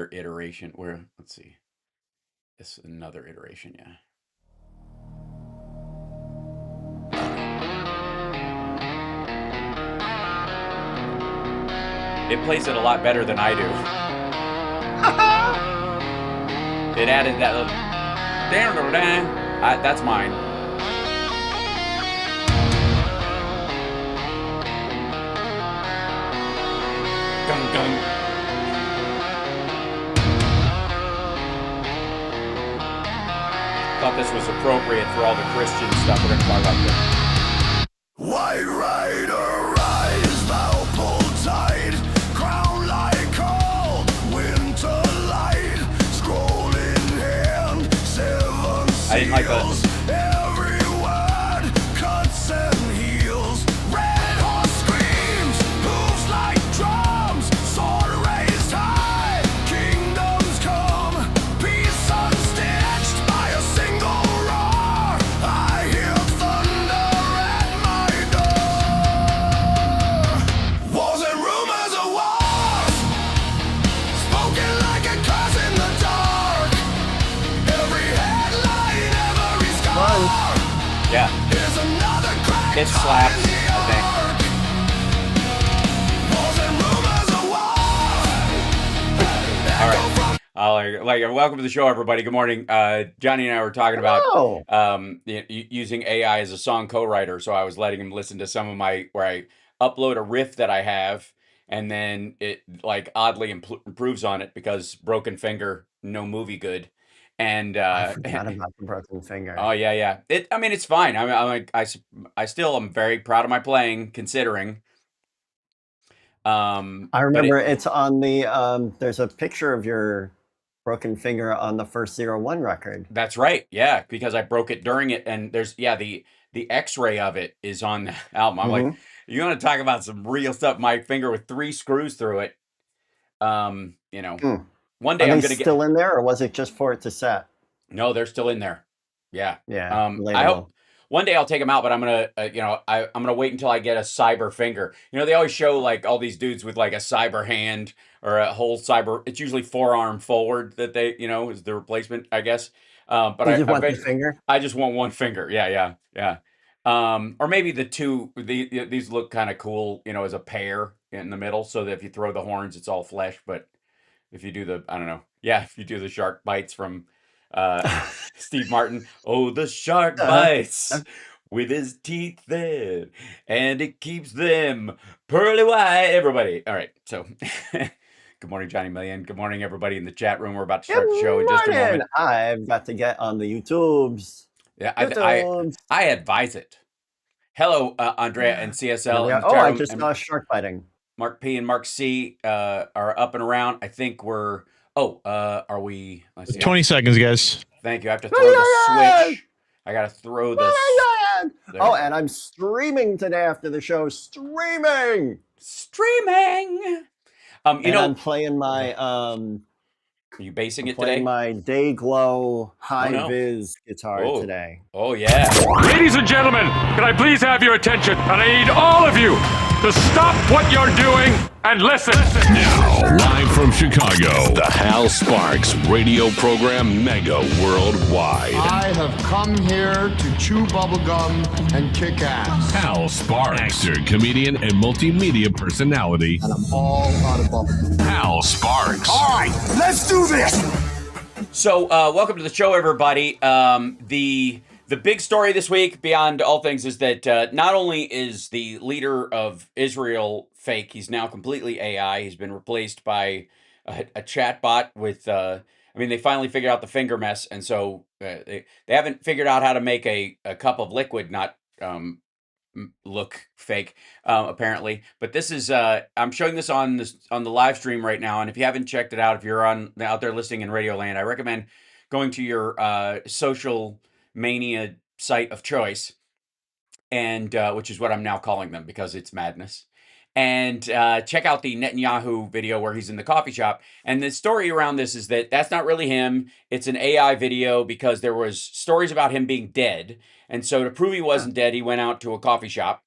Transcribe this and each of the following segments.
another iteration where, let's see, it's another iteration, yeah. It plays it a lot better than I do. It added that little, that's mine. Gung, gung. Thought this was appropriate for all the Christian stuff we're going to talk about today. White rider, rise, thou full tide, crown like cold, winter light, scroll in hand, seven seals. I didn't like that. Every word cuts and heals. Red horse screams, hooves like drums, sword raised high, kingdoms come, peace unstitched by a single roar. I hear thunder at my door. Wars and rumors of wars, spoken like a curse in the dark. Every headline, every scar Yeah, is another crack. it slaps, I think. Wars and rumors of war. All right. Welcome to the show, everybody. Good morning. Johnny and I were talking about using AI as a song co-writer. So I was letting him listen to some of where I upload a riff that I have, and then it like oddly improves on it because broken finger, no movie good. And I forgot about the broken finger. oh yeah. I mean, it's fine. I still am very proud of my playing, considering. I remember it's on the there's a picture of your broken finger on the first 01 record. That's right. Yeah, because I broke it during it, and there's the X-ray of it is on the album. I'm like, you want to talk about some real stuff? My finger with 3 screws through it. One day Are I'm they gonna still in there, or was it just for it to set? No, they're still in there. Yeah. Yeah. I hope one day I'll take them out, but I'm gonna, I'm gonna wait until I get a cyber finger. They always show like all these dudes with like a cyber hand or a whole cyber. It's usually forearm forward that they, is the replacement, I guess. But you just want the finger? I just want one finger. Yeah. Or maybe the two. These look kind of cool, as a pair in the middle, so that if you throw the horns, it's all flesh. But if you do if you do the shark bites from Steve Martin, oh, the shark bites with his teeth in, and it keeps them pearly white. Everybody, all right. So, good morning, Johnny Million. Good morning, everybody in the chat room. We're about to start the show in just a moment. I've got to get on the YouTubes. Yeah, I advise it. Hello, Andrea and CSL. In the I just saw shark biting. Mark P and Mark C are up and around. I think we're. Are we? Let's see. 20 seconds, guys. Thank you. I have to throw the switch. I got to throw this. Oh, and I'm streaming today after the show. Streaming. I'm playing my Are you basing it today? Playing my Dayglow high vis guitar today. Oh yeah. Ladies and gentlemen, can I please have your attention? And I need all of you to stop what you're doing and listen. Now, live from Chicago, the Hal Sparks radio program Mega Worldwide. I have come here to chew bubblegum and kick ass. Hal Sparks, actor, comedian, and multimedia personality. And I'm all out of bubblegum. Hal Sparks. All right, let's do this. So, welcome to the show, everybody. The big story this week, beyond all things, is that not only is the leader of Israel fake, he's now completely AI. He's been replaced by a chat bot with, they finally figured out the finger mess, and so they haven't figured out how to make a cup of liquid not look fake, apparently. But this is, I'm showing this on the live stream right now, and if you haven't checked it out, if you're out there listening in Radio Land, I recommend going to your social mania site of choice, and which is what I'm now calling them because it's madness. And check out the Netanyahu video where he's in the coffee shop. And the story around this is that that's not really him. It's an AI video because there was stories about him being dead. And so to prove he wasn't dead, he went out to a coffee shop.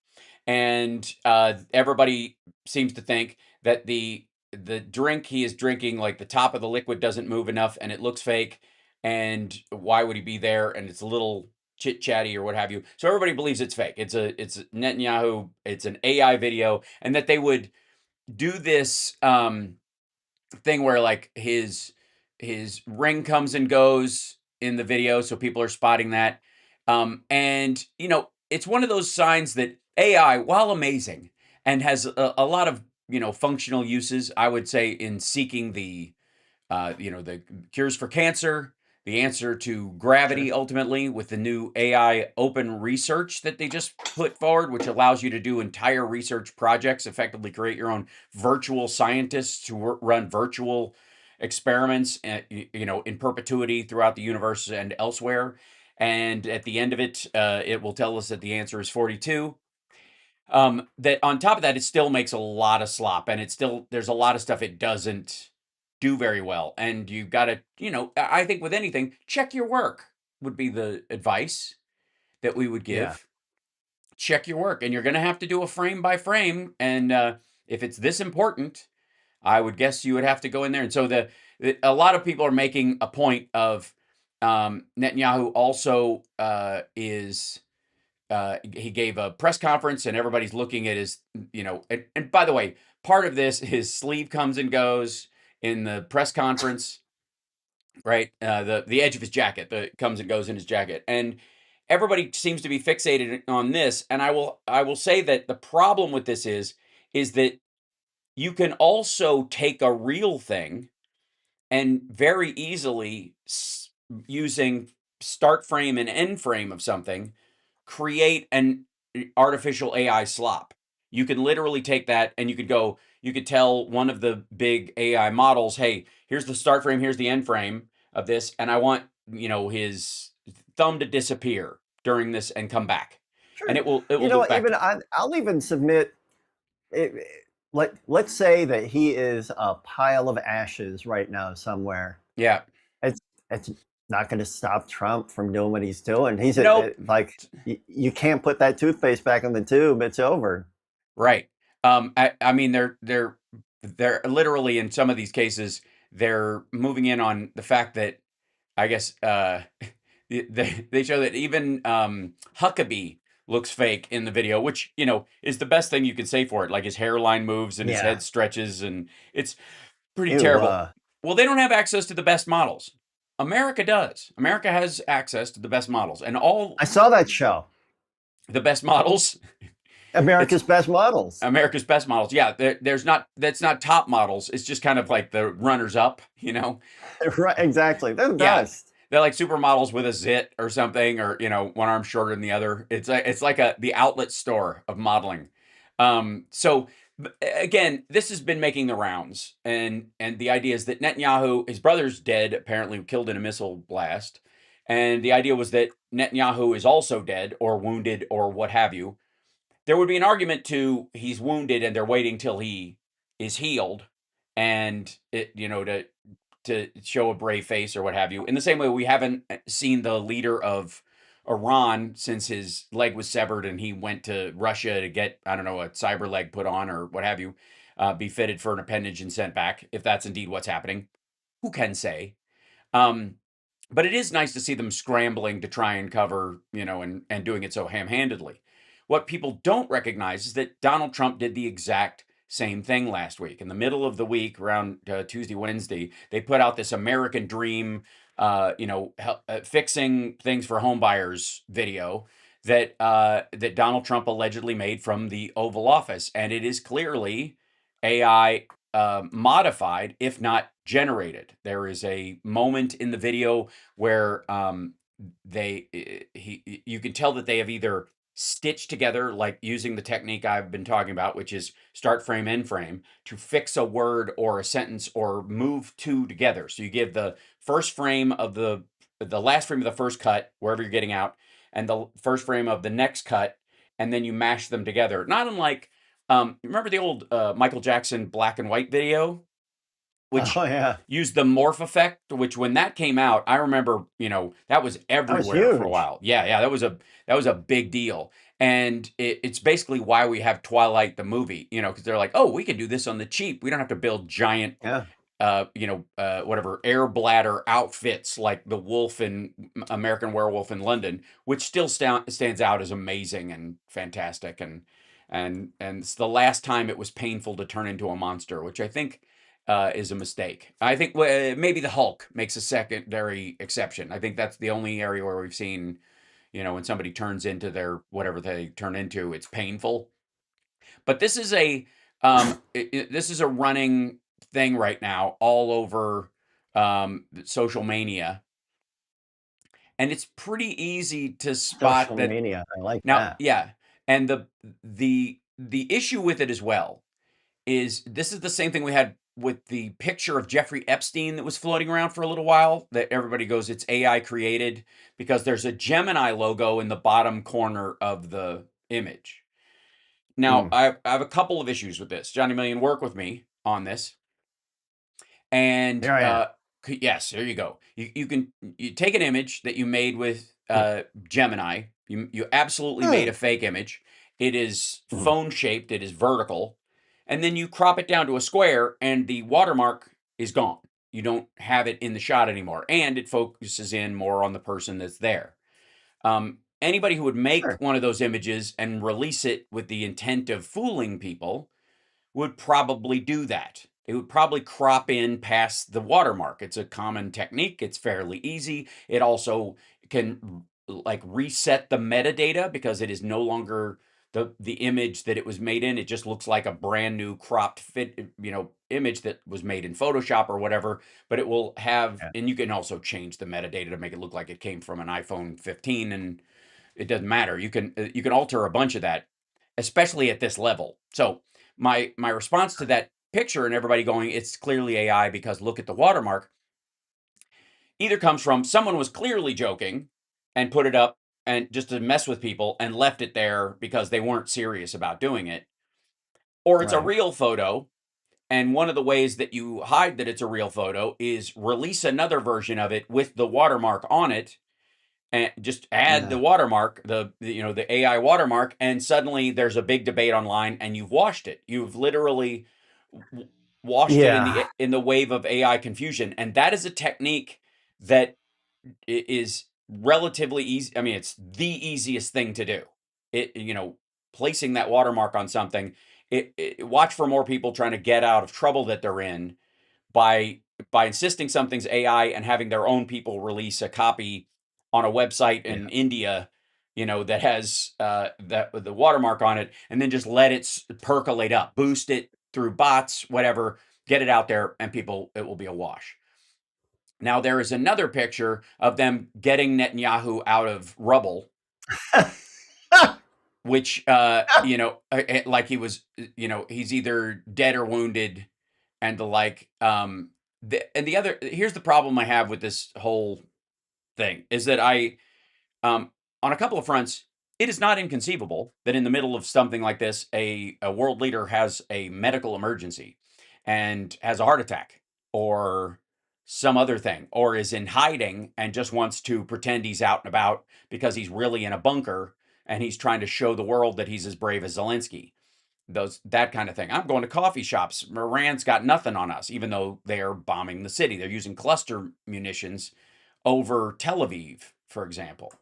And everybody seems to think that the the drink he is drinking, like the top of the liquid doesn't move enough, and it looks fake. And why would he be there? And it's a little chit chatty or what have you. So everybody believes it's fake. It's Netanyahu. It's an AI video, and that they would do this thing where like his ring comes and goes in the video, so people are spotting that. And it's one of those signs that AI, while amazing and has a lot of functional uses, I would say, in seeking the cures for cancer, the answer to gravity, Sure. ultimately, with the new AI open research that they just put forward, which allows you to do entire research projects, effectively create your own virtual scientists to run virtual experiments, in perpetuity throughout the universe and elsewhere. And at the end of it, it will tell us that the answer is 42. That on top of that, it still makes a lot of slop, and there's a lot of stuff it doesn't do very well. And you've got to, I think with anything, check your work would be the advice that we would Yeah. give. Check your work, and you're going to have to do a frame by frame. And if it's this important, I would guess you would have to go in there. And so a lot of people are making a point of Netanyahu also is he gave a press conference, and everybody's looking at his, and by the way, part of this, his sleeve comes and goes in the press conference, right? The edge of his jacket that comes and goes in his jacket, and everybody seems to be fixated on this. And I will say that the problem with this is that you can also take a real thing and very easily using start frame and end frame of something create an artificial AI slop. You can literally take that and you could tell one of the big AI models, hey, here's the start frame, here's the end frame of this, and I want, his thumb to disappear during this and come back. And Sure. it will look back Even to it. I'll even submit. It, let's say that he is a pile of ashes right now somewhere. Yeah. It's it's not going to stop Trump from doing what he's doing. Nope. Like you can't put that toothpaste back in the tube. It's over. Right. I mean, they're literally, in some of these cases, they're moving in on the fact that, I guess, they show that even Huckabee looks fake in the video, which is the best thing you can say for it. Like his hairline moves and his Yeah. head stretches, and it's pretty Ew, terrible. Well, they don't have access to the best models. America does. America has access to the best models, and all I saw that show, the best models. America's Best Models. America's Best Models. Yeah, that's not top models. It's just kind of like the runners up, Right, exactly. They're the Yeah. best. They're like supermodels with a zit or something, or one arm shorter than the other. It's like the outlet store of modeling. So again, this has been making the rounds, and the idea is that Netanyahu, his brother's dead, apparently killed in a missile blast, and the idea was that Netanyahu is also dead or wounded or what have you. There would be an argument to he's wounded and they're waiting till he is healed, and to show a brave face or what have you. In the same way, we haven't seen the leader of Iran since his leg was severed and he went to Russia to get, I don't know, a cyber leg put on or what have you, be fitted for an appendage and sent back, if that's indeed what's happening. Who can say? Um, but it is nice to see them scrambling to try and cover, and doing it so ham-handedly. What people don't recognize is that Donald Trump did the exact same thing last week. In the middle of the week, around Tuesday, Wednesday, they put out this American Dream, fixing things for homebuyers video that Donald Trump allegedly made from the Oval Office, and it is clearly AI modified, if not generated. There is a moment in the video where you can tell that they have either stitched together, like using the technique I've been talking about, which is start frame, end frame, to fix a word or a sentence or move two together. So you give the first frame of the last frame of the first cut, wherever you're getting out, and the first frame of the next cut, and then you mash them together. Not unlike, remember the old Michael Jackson black and white video? which yeah, used the morph effect, which when that came out, I remember, that was that was everywhere for a huge. while. Yeah, that was a big deal. And it's basically why we have Twilight the movie, because they're like, oh, we can do this on the cheap. We don't have to build giant Yeah, whatever air bladder outfits like the wolf in American Werewolf in London, which still stands out as amazing and fantastic, and it's the last time it was painful to turn into a monster, which I think is a mistake. I think maybe the Hulk makes a secondary exception. I think that's the only area where we've seen, when somebody turns into their whatever they turn into, it's painful. But this is this is a running thing right now all over social mania, and it's pretty easy to spot social that mania. I like now. that. Yeah, and the issue with it as well is this is the same thing we had with the picture of Jeffrey Epstein that was floating around for a little while, that everybody goes, it's AI created, because there's a Gemini logo in the bottom corner of the image. Now, Mm. I have a couple of issues with this. Johnny Million worked with me on this, and Here I am. yes, there you go. You take an image that you made with Mm. Gemini. You absolutely made a fake image. It is Mm. phone shaped. It is vertical, and then you crop it down to a square, and the watermark is gone. You don't have it in the shot anymore, and it focuses in more on the person that's there. Anybody who would make Sure. one of those images and release it with the intent of fooling people would probably do that. It would probably crop in past the watermark. It's a common technique. It's fairly easy. It also can like reset the metadata because it is no longer the image that it was made in. It just looks like a brand new cropped image that was made in Photoshop or whatever, but it will have, Yeah. and you can also change the metadata to make it look like it came from an iPhone 15, and it doesn't matter. You can alter a bunch of that, especially at this level. So my response to that picture and everybody going, it's clearly AI because look at the watermark, either comes from someone was clearly joking and put it up and just to mess with people and left it there because they weren't serious about doing it, or it's a Right. real photo. And one of the ways that you hide that it's a real photo is release another version of it with the watermark on it, and just add the Yeah. watermark, the AI watermark, and suddenly there's a big debate online, and you've washed it. You've literally washed it Yeah. in the wave of AI confusion, and that is a technique that is relatively easy. I mean, it's the easiest thing to do. Placing that watermark on something. Watch for more people trying to get out of trouble that they're in by insisting something's AI and having their own people release a copy on a website Yeah. in India, that has that the watermark on it, and then just let it percolate up, boost it through bots, whatever, get it out there, and it will be a wash. Now there is another picture of them getting Netanyahu out of rubble, which like he was, he's either dead or wounded, and the like. Here's the problem I have with this whole thing is that on a couple of fronts, it is not inconceivable that in the middle of something like this, a world leader has a medical emergency and has a heart attack or some other thing, or is in hiding and just wants to pretend he's out and about because he's really in a bunker and he's trying to show the world that he's as brave as Zelensky. That kind of thing. I'm going to coffee shops. Iran's got nothing on us, even though they are bombing the city. They're using cluster munitions over Tel Aviv, for example,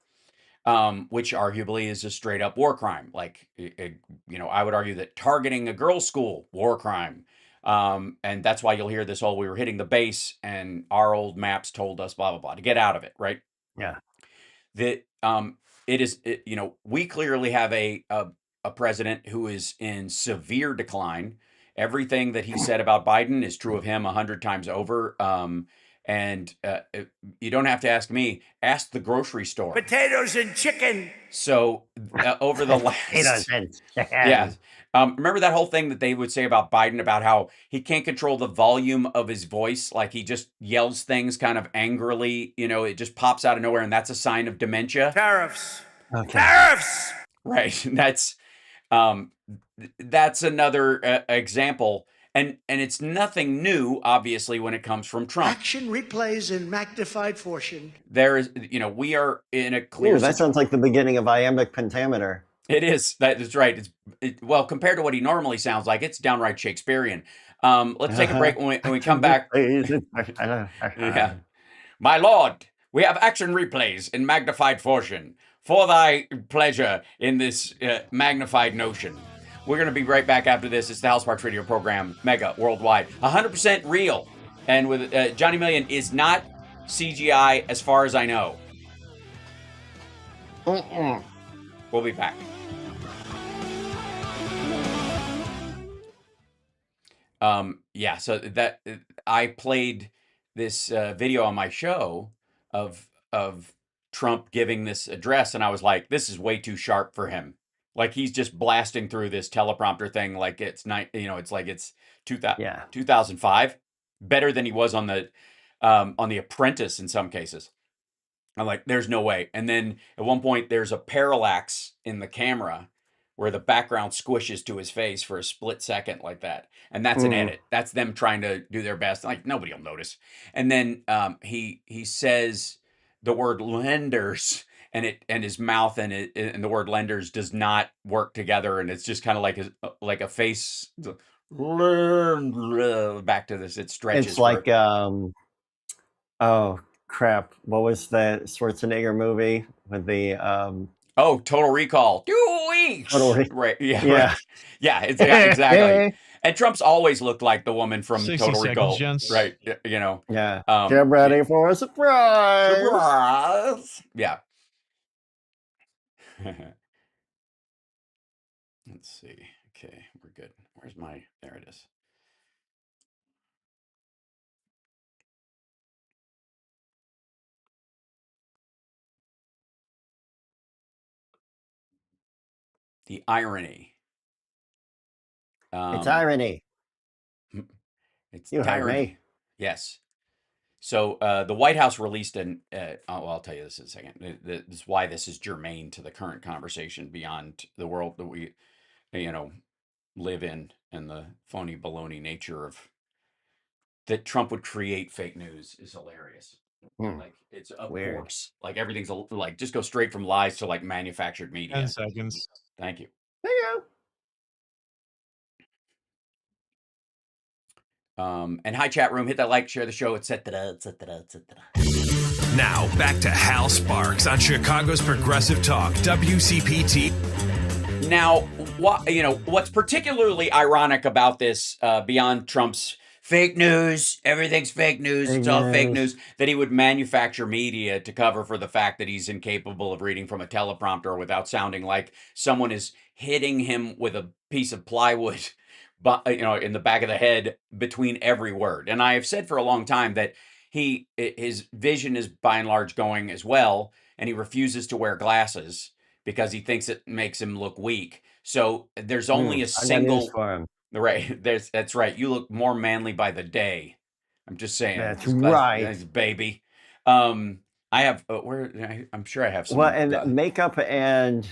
which arguably is a straight up war crime. Like, I would argue that targeting a girls' school, war crime. And that's why you'll hear this whole, we were hitting the base and our old maps told us blah, blah, blah, to get out of it, right? Yeah. That we clearly have a president who is in severe decline. Everything that he said about Biden is true of him 100 times over. And you don't have to ask me. Ask the grocery store. Potatoes and chicken. So over the Potatoes last, and chicken. yeah. Remember that whole thing that they would say about Biden about how he can't control the volume of his voice, like he just yells things kind of angrily. It just pops out of nowhere, and that's a sign of dementia. Tariffs. Okay. Tariffs. Right. That's another example. and it's nothing new, obviously, when it comes from Trump. Action replays in magnified version. There is, we are in a clear. Ooh, that sounds like the beginning of iambic pentameter. It is. That is right. Well, compared to what he normally sounds like, it's downright Shakespearean. Let's take a break. When we come back. Yeah. My lord, we have action replays in magnified version for thy pleasure in this magnified notion. We're going to be right back after this. It's the House Sparks Radio program, Mega Worldwide. 100% real. And with Johnny Million is not CGI as far as I know. We'll be back. Yeah, so that I played this video on my show of Trump giving this address, and I was like, this is way too sharp for him. Like he's just blasting through this teleprompter thing like it's it's like it's 2005. Better than he was on the Apprentice in some cases. I'm like, there's no way. And then at one point, there's a parallax in the camera where the background squishes to his face for a split second like that. And that's an edit. That's them trying to do their best. Like, nobody will notice. And then he says the word lenders, and his mouth and the word lenders does not work together. And it's just kind of like a face back to this. It stretches. It's like, oh, crap. What was that Schwarzenegger movie with the... Total Recall. 2 weeks. Right. Yeah. Yeah. Right. Yeah. Exactly. And Trump's always looked like the woman from Total Recall. Right. Yeah. Get ready for a surprise. Surprise. Yeah. Let's see. Okay. We're good. There it is. The irony. It's irony. It's you tyranny. Heard me. Yes. So the White House released I'll tell you this in a second. This is why this is germane to the current conversation beyond the world that we, live in, and the phony baloney nature of that Trump would create fake news is hilarious. Like it's of course, like everything's like just go straight from lies to like manufactured media. 10 seconds. Thank you. There you go. And hi, chat room. Hit that like, share the show, etc., etc., etc. Now back to Hal Sparks on Chicago's Progressive Talk, WCPT. Now, what's particularly ironic about this, beyond Trump's fake news, everything's fake news, it's all fake news, that he would manufacture media to cover for the fact that he's incapable of reading from a teleprompter without sounding like someone is hitting him with a piece of plywood, in the back of the head between every word. And I have said for a long time that his vision is by and large going as well, and he refuses to wear glasses because he thinks it makes him look weak. So there's only a single. Right. That's right. You look more manly by the day. I'm just saying. That's right, baby. I have I'm sure I have some. Well, and makeup and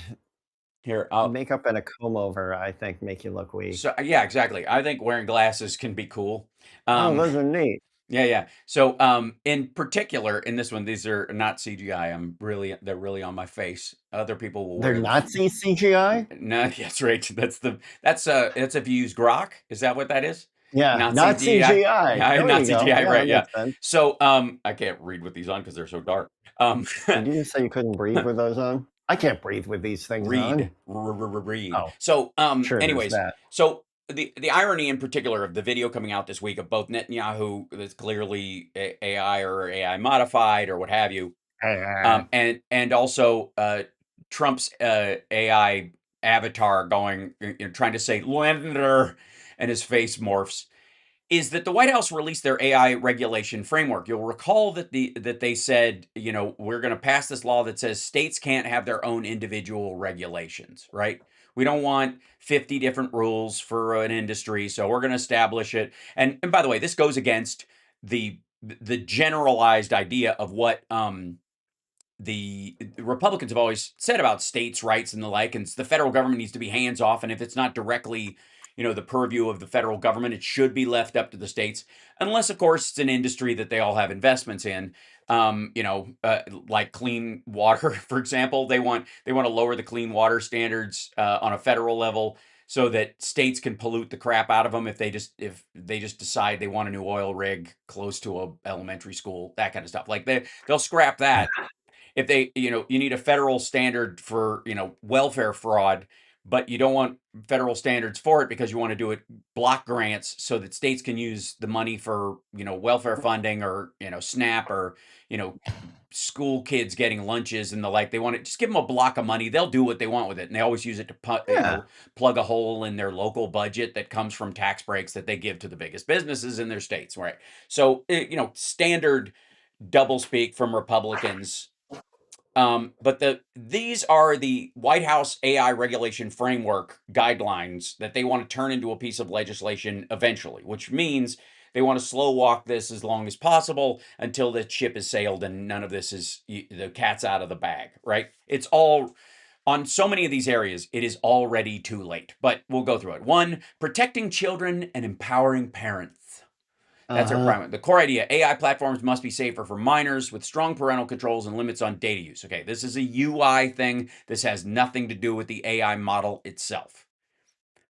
makeup and a comb over, I think, make you look weak. So yeah, exactly. I think wearing glasses can be cool. Those are neat. Yeah. So in particular, in this one, these are not CGI. They're really on my face. Other people will They're wear Nazi CGI? No, that's right. That's if you use Grok. Is that what that is? Yeah, not CGI. Not CGI, right? Yeah. Sense. So I can't read with these on because they're so dark. Did you just say you couldn't breathe with those on? I can't breathe with these things on. Read. Oh, so sure, anyways, so the irony in particular of the video coming out this week of both Netanyahu, that's clearly AI or AI modified or what have you, and also Trump's AI avatar going, trying to say lender, and his face morphs, is that the White House released their AI regulation framework. You'll recall that they said, we're going to pass this law that says states can't have their own individual regulations, right? We don't want 50 different rules for an industry, so we're going to establish it. And by the way, this goes against the generalized idea of what the Republicans have always said about states' rights and the like, and the federal government needs to be hands off, and if it's not directly the purview of the federal government. It should be left up to the states, unless, of course, it's an industry that they all have investments in. Like clean water, for example, they want to lower the clean water standards on a federal level, so that states can pollute the crap out of them if they just decide they want a new oil rig close to a elementary school, that kind of stuff. Like they'll scrap that if they, you need a federal standard for, welfare fraud, but you don't want federal standards for it because you want to do it block grants so that states can use the money for, welfare funding, or, SNAP, or, school kids getting lunches and the like. They want to just give them a block of money. They'll do what they want with it. And they always use it to plug a hole in their local budget that comes from tax breaks that they give to the biggest businesses in their states. Right. So, standard doublespeak from Republicans. But these are the White House AI regulation framework guidelines that they want to turn into a piece of legislation eventually, which means they want to slow walk this as long as possible until the ship has sailed and none of this is the cat's out of the bag, right? It's all on so many of these areas, it is already too late, but we'll go through it. 1, protecting children and empowering parents. That's our primary. The core idea: AI platforms must be safer for minors with strong parental controls and limits on data use. Okay, this is a UI thing. This has nothing to do with the AI model itself.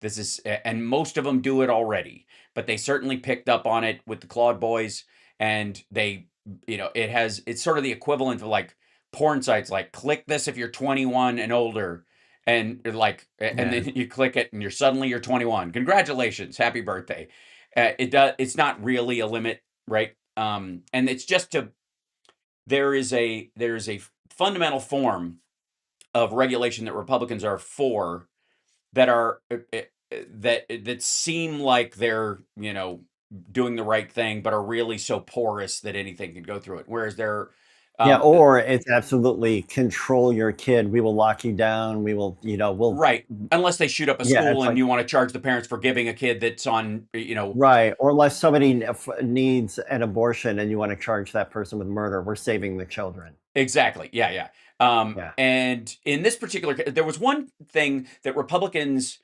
This is, and most of them do it already, but they certainly picked up on it with the Claude boys, and they, it's sort of the equivalent of like porn sites, like click this if you're 21 and older, and then you click it and you're 21. Congratulations, happy birthday. It's not really a limit, right? And it's just there is a fundamental form of regulation that Republicans are for, that are that seem like they're, doing the right thing, but are really so porous that anything can go through it. Whereas they're or it's absolutely control your kid. We will lock you down. We will, we'll right, unless they shoot up a school and like, you want to charge the parents for giving a kid that's on, right, or unless somebody needs an abortion and you want to charge that person with murder. We're saving the children. Exactly. Yeah. And in this particular case, there was one thing that Republicans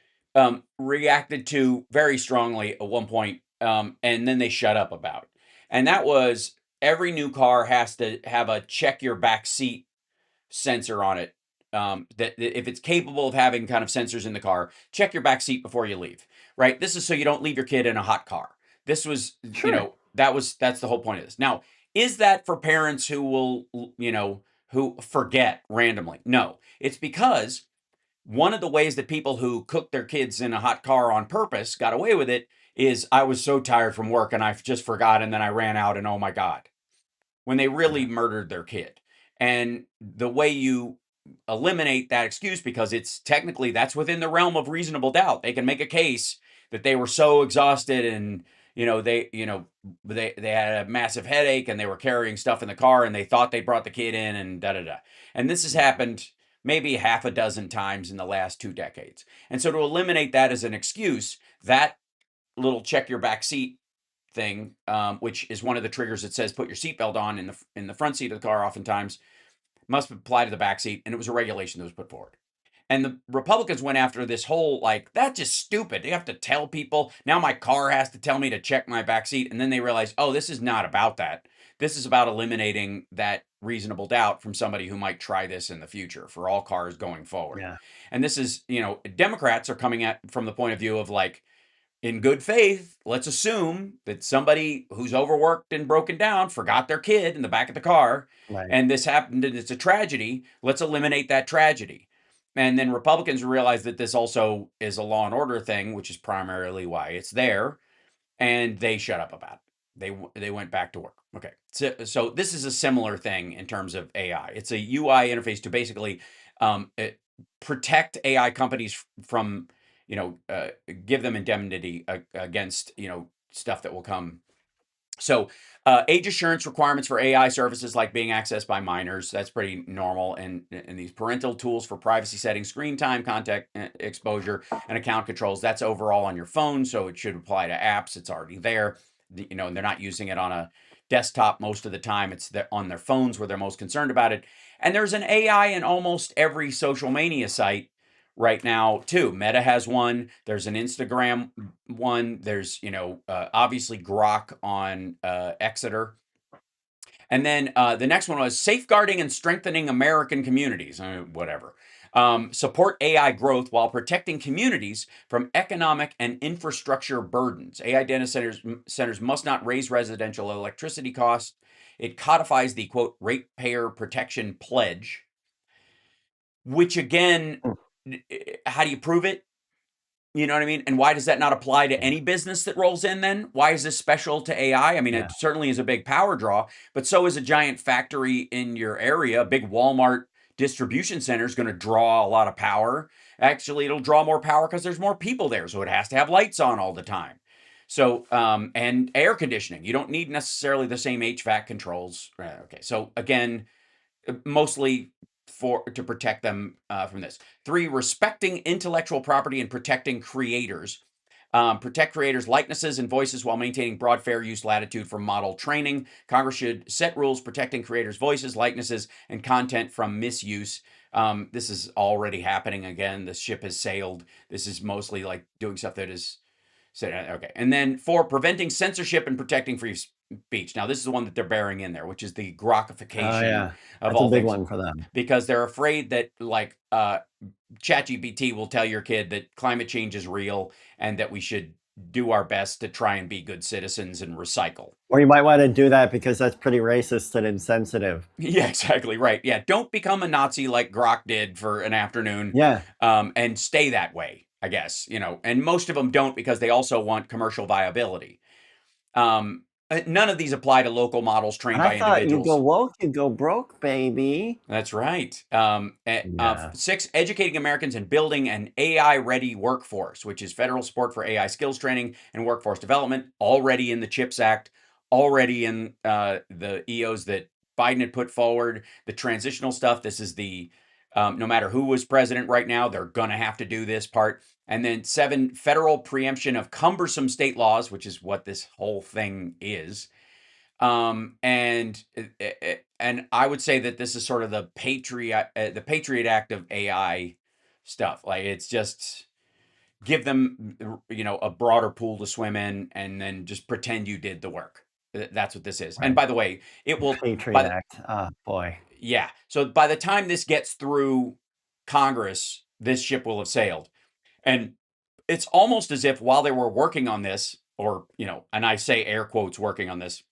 reacted to very strongly at one point, and then they shut up about. And that was, every new car has to have a check your back seat sensor on it. That if it's capable of having kind of sensors in the car, check your back seat before you leave. Right. This is so you don't leave your kid in a hot car. This was, that's the whole point of this. Now, is that for parents who will, who forget randomly? No, it's because one of the ways that people who cook their kids in a hot car on purpose got away with it is, I was so tired from work and I just forgot, and then I ran out, and oh my God, when they really murdered their kid. And the way you eliminate that excuse, because it's technically, that's within the realm of reasonable doubt. They can make a case that they were so exhausted and, they had a massive headache and they were carrying stuff in the car and they thought they brought the kid in, and da-da-da. And this has happened maybe half a dozen times in the last 2 decades. And so to eliminate that as an excuse, that little check your back seat thing, which is one of the triggers that says put your seatbelt on in the front seat of the car, oftentimes must apply to the back seat. And it was a regulation that was put forward. And the Republicans went after this whole, like, that's just stupid. They have to tell people. Now my car has to tell me to check my back seat. And then they realized, oh, this is not about that. This is about eliminating that reasonable doubt from somebody who might try this in the future for all cars going forward. Yeah. And this is, Democrats are coming at from the point of view of, like, in good faith, let's assume that somebody who's overworked and broken down forgot their kid in the back of the car, Right. and this happened, and it's a tragedy. Let's eliminate that tragedy. And then Republicans realize that this also is a law and order thing, which is primarily why it's there, and they shut up about it. They went back to work. Okay, so this is a similar thing in terms of AI. It's a UI interface to basically protect AI companies from, give them indemnity against, stuff that will come. So age assurance requirements for AI services like being accessed by minors, that's pretty normal. And these parental tools for privacy settings, screen time, contact exposure, and account controls, that's overall on your phone. So it should apply to apps. It's already there, and they're not using it on a desktop most of the time. It's on their phones where they're most concerned about it. And there's an AI in almost every social mania site, right now too. Meta has one. There's an Instagram one. There's obviously Grok on Exeter. And then the next one was safeguarding and strengthening American communities. Whatever. Support AI growth while protecting communities from economic and infrastructure burdens. AI data centers must not raise residential electricity costs. It codifies the quote ratepayer protection pledge, which again, how do you prove it? You know what I mean? And why does that not apply to any business that rolls in then? Why is this special to AI? I mean, it certainly is a big power draw, but so is a giant factory in your area. A big Walmart distribution center is going to draw a lot of power. Actually, it'll draw more power because there's more people there, so it has to have lights on all the time. So, and air conditioning. You don't need necessarily the same HVAC controls. Okay, so again, mostly to protect them from this. 3, respecting intellectual property and protecting creators. Protect creators' likenesses and voices while maintaining broad fair use latitude for model training. Congress should set rules protecting creators' voices, likenesses, and content from misuse. This is already happening again. The ship has sailed. This is mostly like doing stuff that is okay. And then 4, preventing censorship and protecting free speech. Now, this is the one that they're bearing in there, which is the grokification of That's all a big things. one for them. Because they're afraid that like ChatGPT will tell your kid that climate change is real and that we should do our best to try and be good citizens and recycle. Or you might want to do that because that's pretty racist and insensitive. Yeah, exactly right. Yeah, don't become a Nazi like Grok did for an afternoon. Yeah. And stay that way, I guess, and most of them don't because they also want commercial viability. None of these apply to local models trained by individuals. I thought you go woke, you go broke, baby. That's right. 6, educating Americans and building an AI-ready workforce, which is federal support for AI skills training and workforce development, already in the CHIPS Act, already in the EOs that Biden had put forward, the transitional stuff. This is the, no matter who was president right now, they're going to have to do this part. And then 7, federal preemption of cumbersome state laws, which is what this whole thing is. And I would say that this is sort of the Patriot Act of AI stuff. Like it's just give them, a broader pool to swim in, and then just pretend you did the work. That's what this is. Right. And by the way, it will Patriot Act. Oh boy. Yeah. So by the time this gets through Congress, this ship will have sailed, and it's almost as if while they were working on this, or and I say air quotes working on this,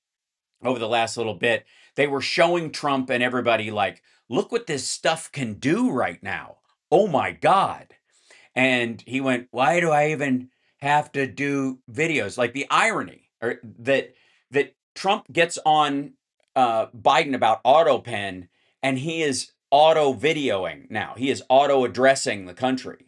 over the last little bit, they were showing Trump and everybody like, look what this stuff can do right now. Oh my God. And he went, why do I even have to do videos? Like the irony that Trump gets on Biden about AutoPen, and he is auto videoing now. He is auto addressing the country.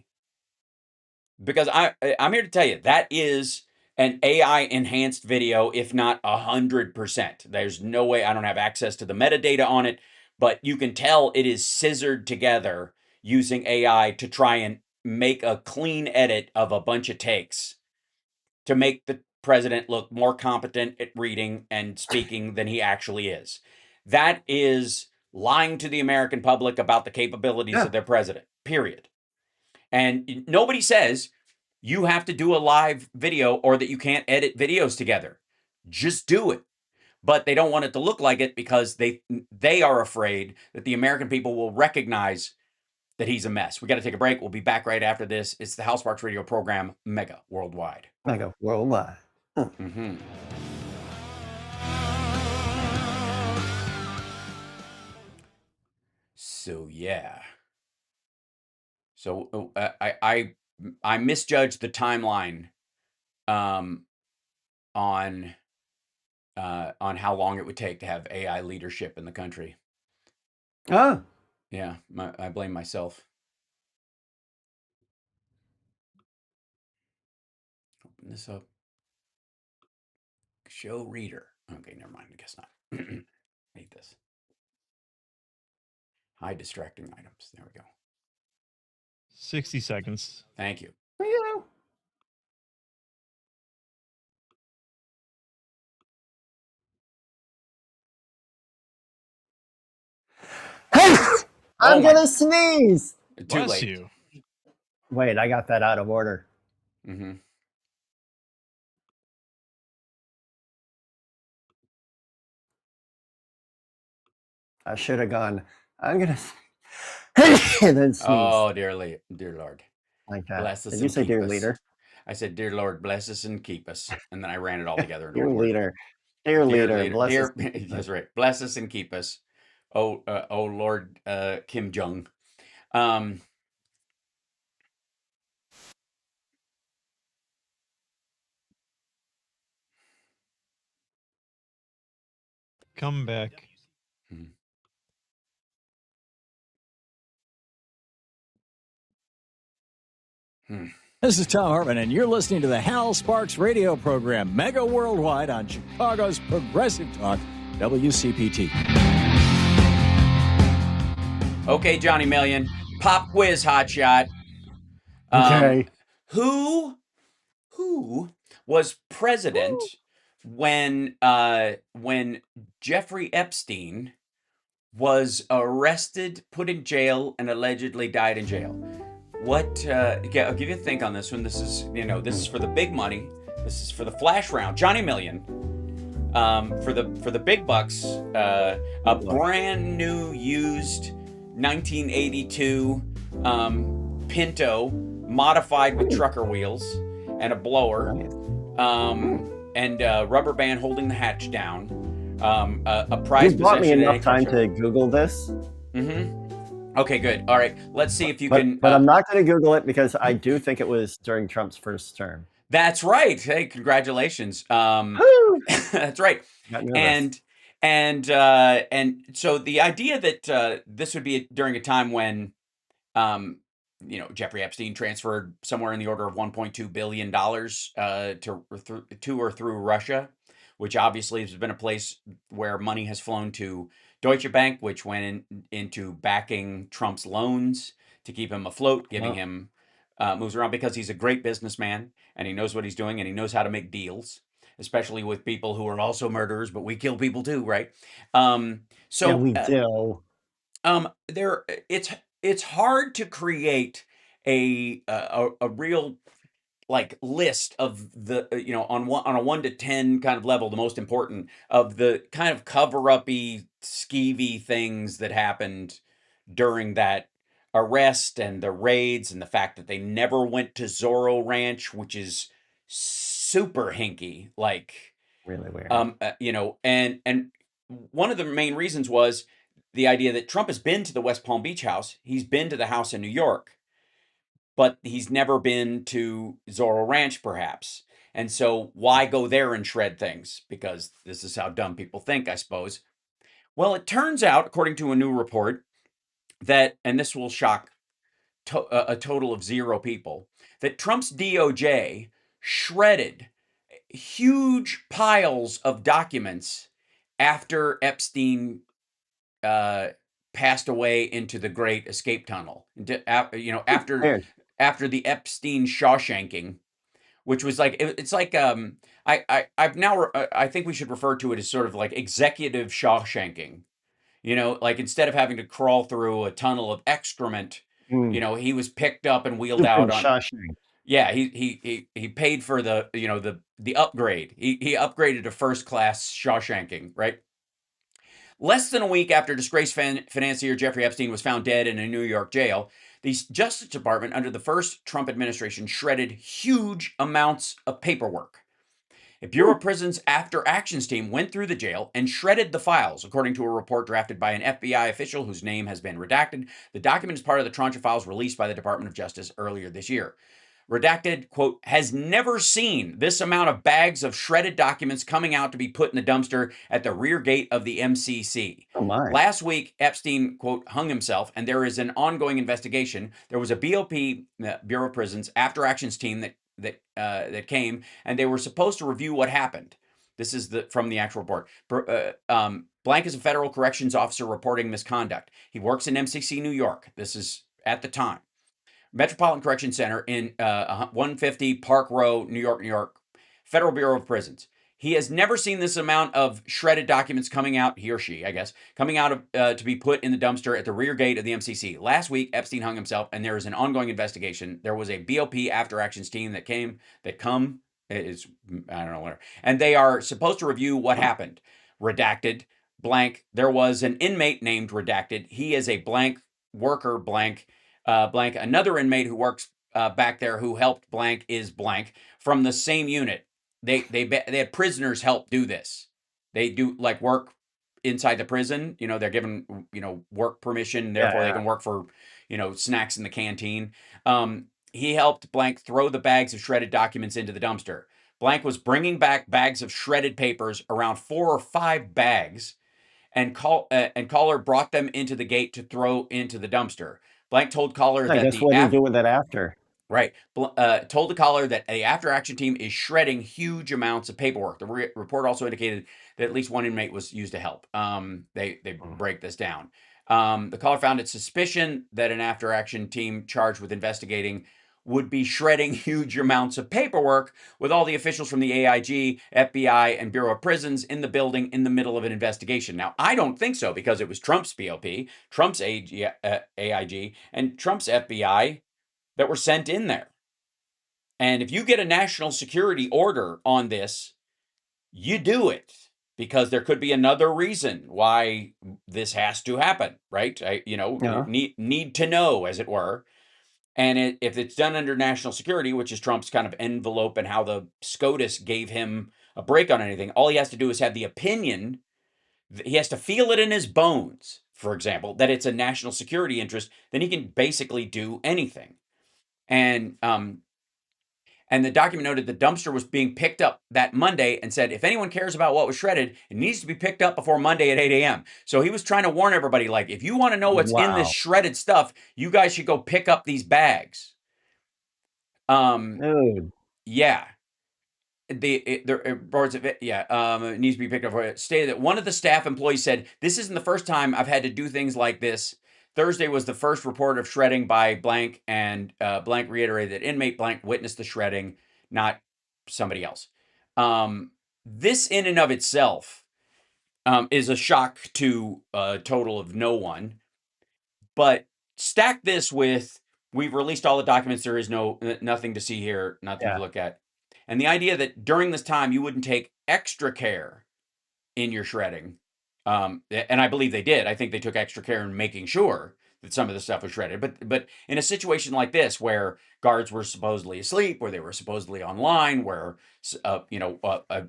Because I'm here to tell you, that is an AI enhanced video, if not 100%. There's no way, I don't have access to the metadata on it, but you can tell it is scissored together using AI to try and make a clean edit of a bunch of takes to make the president look more competent at reading and speaking than he actually is. That is lying to the American public about the capabilities of their president, period. And nobody says you have to do a live video or that you can't edit videos together. Just do it. But they don't want it to look like it because they are afraid that the American people will recognize that he's a mess. We got to take a break. We'll be back right after this. It's the Hal Sparks Radio program, Mega Worldwide. Mega Worldwide. Mm-hmm. So yeah. So I misjudged the timeline on how long it would take to have AI leadership in the country. Oh. Yeah, I blame myself. Open this up. Show reader. Okay, never mind. I guess not. Hate this. Hide distracting items. There we go. 60 seconds. Thank you. Hey! I'm gonna sneeze. Too late. You. Wait, I got that out of order. Mm-hmm. I should have gone. I'm gonna and then sneeze Oh, dear Lord, like that. bless us Did you and say keep dear us. leader? I said, "Dear Lord, bless us and keep us," and then I ran it all together into Dear one word. leader, dear Dear leader, leader, bless us. dear, that's right. Bless us and keep us. Oh Lord, Kim Jong. Um, Come back. hmm. This is Tom Hartman, and you're listening to the Hal Sparks radio program, Mega Worldwide, on Chicago's Progressive Talk, WCPT. Okay, Johnny Million, pop quiz, hotshot. Okay. Who was president when Jeffrey Epstein was arrested, put in jail, and allegedly died in jail? What? Yeah, I'll give you a think on this one. This is this is for the big money. This is for the flash round. Johnny Million. For the big bucks, a brand new used 1982 Pinto modified with trucker wheels and a blower, and a rubber band holding the hatch down. A prize You bought me possession at enough any car time show. to Google this, Okay, good. All right, let's see if you but can. I'm not going to Google it because I do think it was during Trump's first term. That's right. Hey, congratulations. Woo! That's right. Got nervous. And so the idea that this would be during a time when Jeffrey Epstein transferred somewhere in the order of $1.2 billion to or through Russia, which obviously has been a place where money has flown to Deutsche Bank, which went into backing Trump's loans to keep him afloat, giving him moves around because he's a great businessman and he knows what he's doing and he knows how to make deals, especially with people who are also murderers, but we kill people too, right? Yeah, we do. There, it's hard to create a real like list of the on a 1 to 10 kind of level, the most important of the kind of cover-uppy, skeevy things that happened during that arrest and the raids and the fact that they never went to Zorro Ranch, which is super hinky, like Really weird. and one of the main reasons was the idea that Trump has been to the West Palm Beach house, he's been to the house in New York, but he's never been to Zorro Ranch, perhaps. And so, why go there and shred things? Because this is how dumb people think, I suppose. Well, it turns out, according to a new report, that, and this will shock a total of 0 people, that Trump's DOJ shredded huge piles of documents after Epstein passed away into the Great Escape Tunnel. Weird. After the Epstein Shawshanking, which was like it's like I've now I think we should refer to it as sort of like executive Shawshanking. Like instead of having to crawl through a tunnel of excrement, he was picked up and wheeled out on. Shawshank. Yeah, he paid for the upgrade. He upgraded to first class Shawshanking, right? Less than a week after disgraced financier Jeffrey Epstein was found dead in a New York jail, the Justice Department under the first Trump administration shredded huge amounts of paperwork. A Bureau of Prisons After Actions team went through the jail and shredded the files, according to a report drafted by an FBI official whose name has been redacted. The document is part of the tranche of files released by the Department of Justice earlier this year. Redacted, quote, has never seen this amount of bags of shredded documents coming out to be put in the dumpster at the rear gate of the MCC. Oh my. Last week, Epstein, quote, hung himself, and there is an ongoing investigation. There was a BOP, Bureau of Prisons, After Actions team that came, and they were supposed to review what happened. This is from the actual report. Blank is a federal corrections officer reporting misconduct. He works in MCC, New York. This is at the time. Metropolitan Correction Center in 150 Park Row, New York, Federal Bureau of Prisons. He has never seen this amount of shredded documents coming out, he or she, I guess, coming out of to be put in the dumpster at the rear gate of the MCC. Last week, Epstein hung himself, and there is an ongoing investigation. There was a BOP after actions team that is, I don't know, whatever. And they are supposed to review what happened. Redacted, blank. There was an inmate named Redacted. He is a blank worker, blank, blank. Another inmate who works back there who helped blank is blank from the same unit. They had prisoners help do this. They do like work inside the prison. They're given work permission, therefore they can work for snacks in the canteen. He helped blank throw the bags of shredded documents into the dumpster. Blank was bringing back bags of shredded papers, around 4 or 5 bags, and Caller brought them into the gate to throw into the dumpster. Blank told Caller I that guess what do you do with that after? Right. Told the Caller that the after-action team is shredding huge amounts of paperwork. The report also indicated that at least one inmate was used to help. They break this down. The Caller found its suspicion that an after-action team charged with investigating would be shredding huge amounts of paperwork with all the officials from the AIG, FBI, and Bureau of Prisons in the building in the middle of an investigation. Now, I don't think so, because it was Trump's BOP, Trump's AIG, and Trump's FBI that were sent in there. And if you get a national security order on this, you do it, because there could be another reason why this has to happen, right? Need to know, as it were. And if it's done under national security, which is Trump's kind of envelope and how the SCOTUS gave him a break on anything, all he has to do is have the opinion. He has to feel it in his bones, for example, that it's a national security interest. Then he can basically do anything. And the document noted the dumpster was being picked up that Monday and said, if anyone cares about what was shredded, it needs to be picked up before Monday at 8 a.m. So he was trying to warn everybody, like, if you want to know what's in this shredded stuff, you guys should go pick up these bags. Yeah. It needs to be picked up. It stated that one of the staff employees said, this isn't the first time I've had to do things like this. Thursday was the first report of shredding by blank, and blank reiterated that inmate blank witnessed the shredding, not somebody else. This in and of itself is a shock to a total of no one. But stack this with, we've released all the documents, there is nothing to see here, nothing to look at. And the idea that during this time you wouldn't take extra care in your shredding. And I believe they did. I think they took extra care in making sure that some of the stuff was shredded. But in a situation like this, where guards were supposedly asleep, where they were supposedly online, where a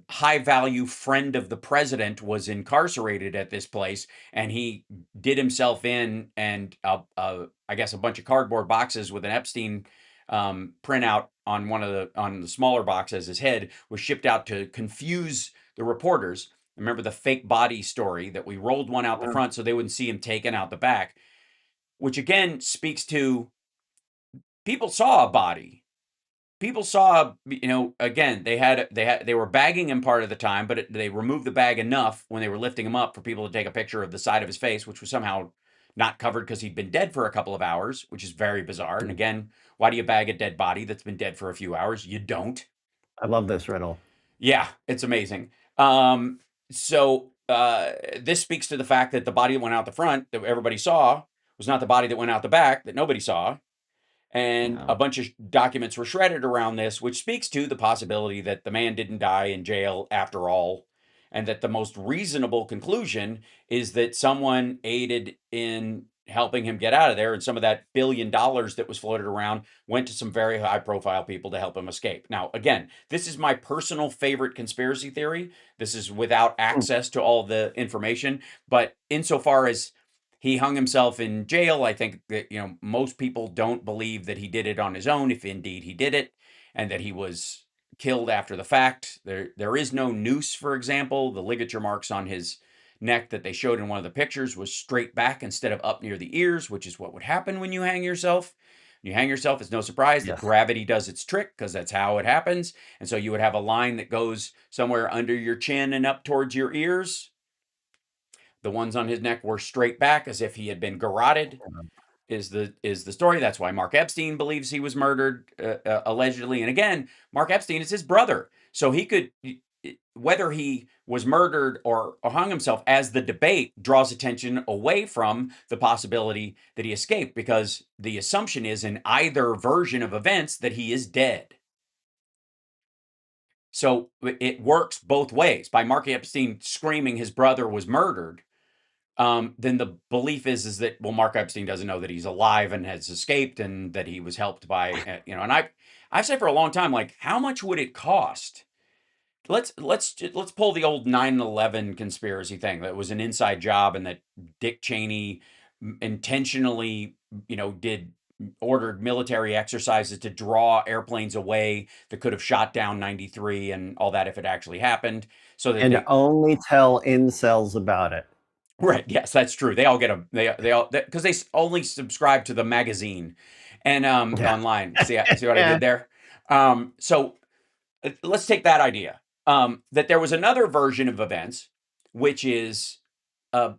high value friend of the president was incarcerated at this place, and he did himself in, and I guess a bunch of cardboard boxes with an Epstein printout on on the smaller box as his head was shipped out to confuse the reporters. Remember the fake body story that we rolled one out the front so they wouldn't see him taken out the back, which again speaks to, people saw a body. People saw, again, they were bagging him part of the time, but they removed the bag enough when they were lifting him up for people to take a picture of the side of his face, which was somehow not covered because he'd been dead for a couple of hours, which is very bizarre. And again, why do you bag a dead body that's been dead for a few hours? You don't. I love this riddle. Yeah, it's amazing. So this speaks to the fact that the body that went out the front that everybody saw was not the body that went out the back that nobody saw. And a bunch of documents were shredded around this, which speaks to the possibility that the man didn't die in jail after all, and that the most reasonable conclusion is that someone aided in helping him get out of there, and some of that $1 billion that was floated around went to some very high-profile people to help him escape. Now, again, this is my personal favorite conspiracy theory. This is without access to all the information, but insofar as he hung himself in jail, I think that most people don't believe that he did it on his own, if indeed he did it, and that he was killed after the fact. There is no noose, for example. The ligature marks on his neck that they showed in one of the pictures was straight back instead of up near the ears, which is what would happen when you hang yourself. When you hang yourself, it's no surprise that gravity does its trick, because that's how it happens. And so you would have a line that goes somewhere under your chin and up towards your ears. The ones on his neck were straight back, as if he had been garroted, is the story. That's why Mark Epstein believes he was murdered, allegedly. And again, Mark Epstein is his brother. So he could, whether he was murdered or hung himself, as the debate draws attention away from the possibility that he escaped, because the assumption is in either version of events that he is dead. So it works both ways. By Mark Epstein screaming his brother was murdered, then the belief is that, well, Mark Epstein doesn't know that he's alive and has escaped, and that he was helped by, and I've said for a long time, like, how much would it cost? Let's pull the old 9/11 conspiracy thing, that was an inside job, and that Dick Cheney intentionally, ordered military exercises to draw airplanes away that could have shot down 93 and all that if it actually happened, so that And only tell incels about it. Right. Yes, that's true. They all get they all, because they only subscribe to the magazine and online. See what I did there? So let's take that idea, that there was another version of events, which is uh,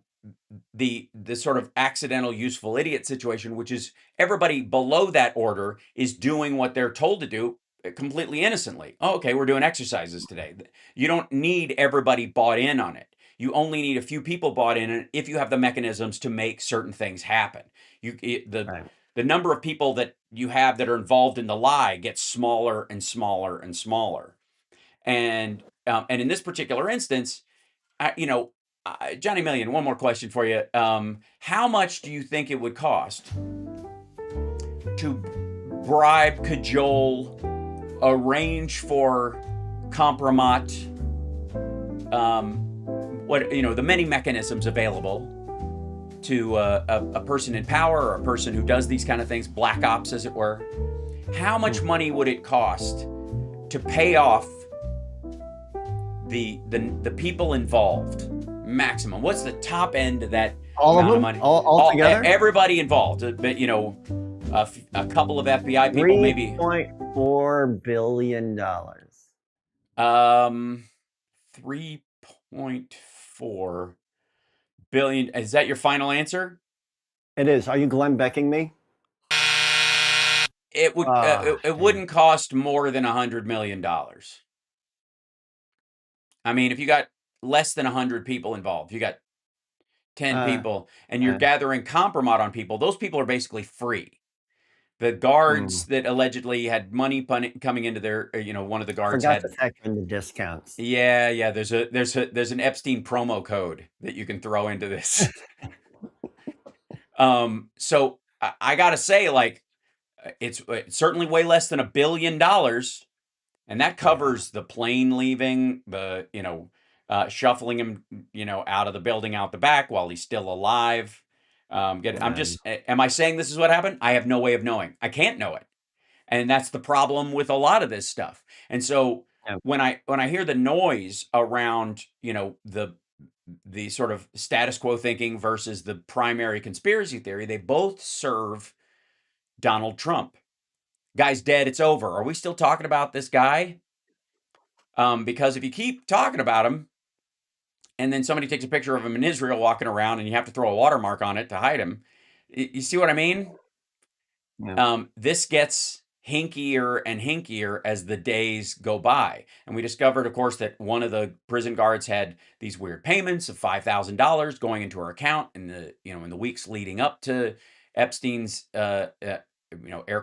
the sort of accidental useful idiot situation, which is everybody below that order is doing what they're told to do completely innocently. Oh, okay, we're doing exercises today. You don't need everybody bought in on it. You only need a few people bought in, and if you have the mechanisms to make certain things happen. The number of people that you have that are involved in the lie gets smaller and smaller and smaller. And in this particular instance, Johnny Million, one more question for you. How much do you think it would cost to bribe, cajole, arrange for compromise, the many mechanisms available to a person in power, or a person who does these kind of things, black ops, as it were? How much money would it cost to pay off the people involved? Maximum. What's the top end of that all amount of them? Of money? All together? Everybody involved. But a couple of FBI people, maybe $3.4 billion. 3.4 billion. Is that your final answer? It is. Are you Glenn Becking me? It would. It wouldn't cost more than $100 million. I mean, if you got less than 100 people involved, you got 10 people, and you're gathering compromise on people, those people are basically free. The guards that allegedly had money coming into their, one of the guards forgot to factor in the discounts. Yeah. There's an Epstein promo code that you can throw into this. So I gotta say, like, it's certainly way less than $1 billion, and that covers the plane leaving, the shuffling him, out of the building out the back while he's still alive. Am I saying this is what happened? I have no way of knowing. I can't know it. And that's the problem with a lot of this stuff. And so when I hear the noise around, the sort of status quo thinking versus the primary conspiracy theory, they both serve Donald Trump. Guy's dead, it's over. Are we still talking about this guy? Because if you keep talking about him, and then somebody takes a picture of him in Israel walking around, and you have to throw a watermark on it to hide him, you see what I mean? Yeah. This gets hinkier and hinkier as the days go by. And we discovered, of course, that one of the prison guards had these weird payments of $5,000 going into her account in the weeks leading up to Epstein's air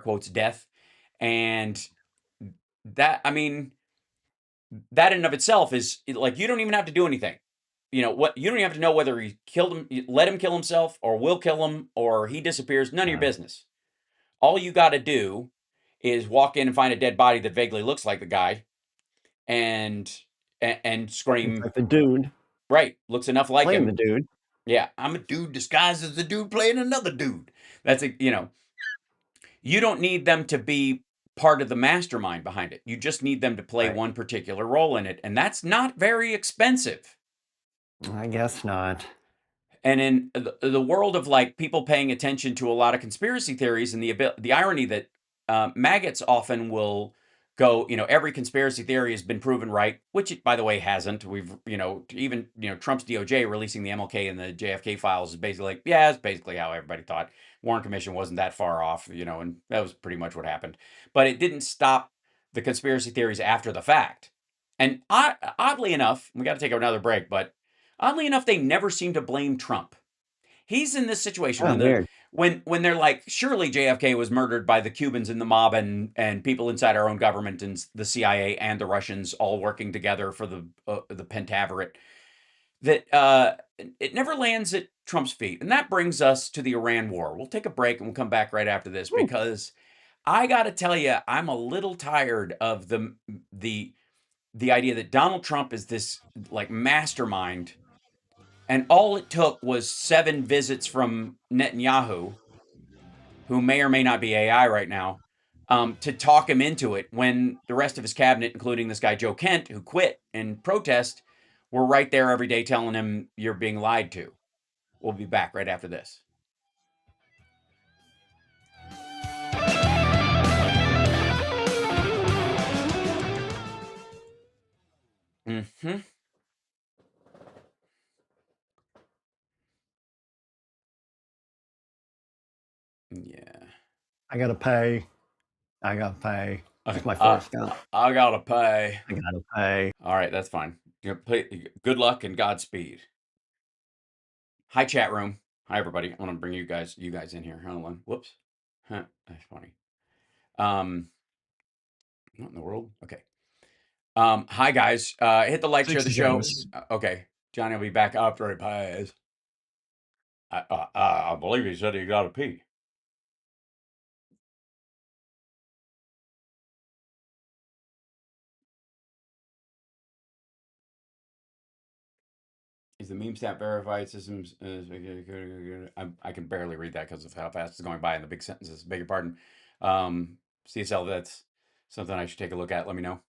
quotes death. And that, I mean, that in and of itself is like, you don't even have to do anything. You don't even have to know whether he killed him, let him kill himself, or will kill him, or he disappears. None of your business. All you got to do is walk in and find a dead body that vaguely looks like the guy, and scream, like the dude. Right, looks enough like playing him. The dude. Yeah, I'm a dude disguised as the dude playing another dude. That's you don't need them to be part of the mastermind behind it. You just need them to play one particular role in it, and that's not very expensive. I guess not. And in the world of like people paying attention to a lot of conspiracy theories, and the irony that maggots often will go, every conspiracy theory has been proven right, which it, by the way, hasn't. We've, even, Trump's DOJ releasing the MLK and the JFK files is basically like, yeah, it's basically how everybody thought. Warren Commission wasn't that far off, and that was pretty much what happened. But it didn't stop the conspiracy theories after the fact. And oddly enough, we got to take another break, but oddly enough, they never seem to blame Trump. He's in this situation Oh, when weird. when they're like, surely JFK was murdered by the Cubans and the mob and people inside our own government and the CIA and the Russians all working together for the Pentaveret. That it never lands at Trump's feet, and that brings us to the Iran war. We'll take a break and we'll come back right after this because I got to tell you, I'm a little tired of the idea that Donald Trump is this like mastermind, and all it took was 7 visits from Netanyahu, who may or may not be AI right now, to talk him into it when the rest of his cabinet, including this guy Joe Kent, who quit in protest, were right there every day telling him you're being lied to. We'll be back right after this. Mm-hmm. Yeah. I gotta pay. I gotta pay. It's my I Forrest Gump. gotta pay. I gotta pay. All right, that's fine. Good luck and Godspeed. Hi, chat room. Hi, everybody. I want to bring you guys in here. Hold on. Whoops. Huh, that's funny. What in the world? Okay. Hi guys. Hit the like, share the show. Okay. Johnny will be back after he pays. I believe he said he got to pee. Is the meme stat verified systems? I can barely read that because of how fast it's going by in the big sentences. Beg your pardon. CSL, that's something I should take a look at. Let me know.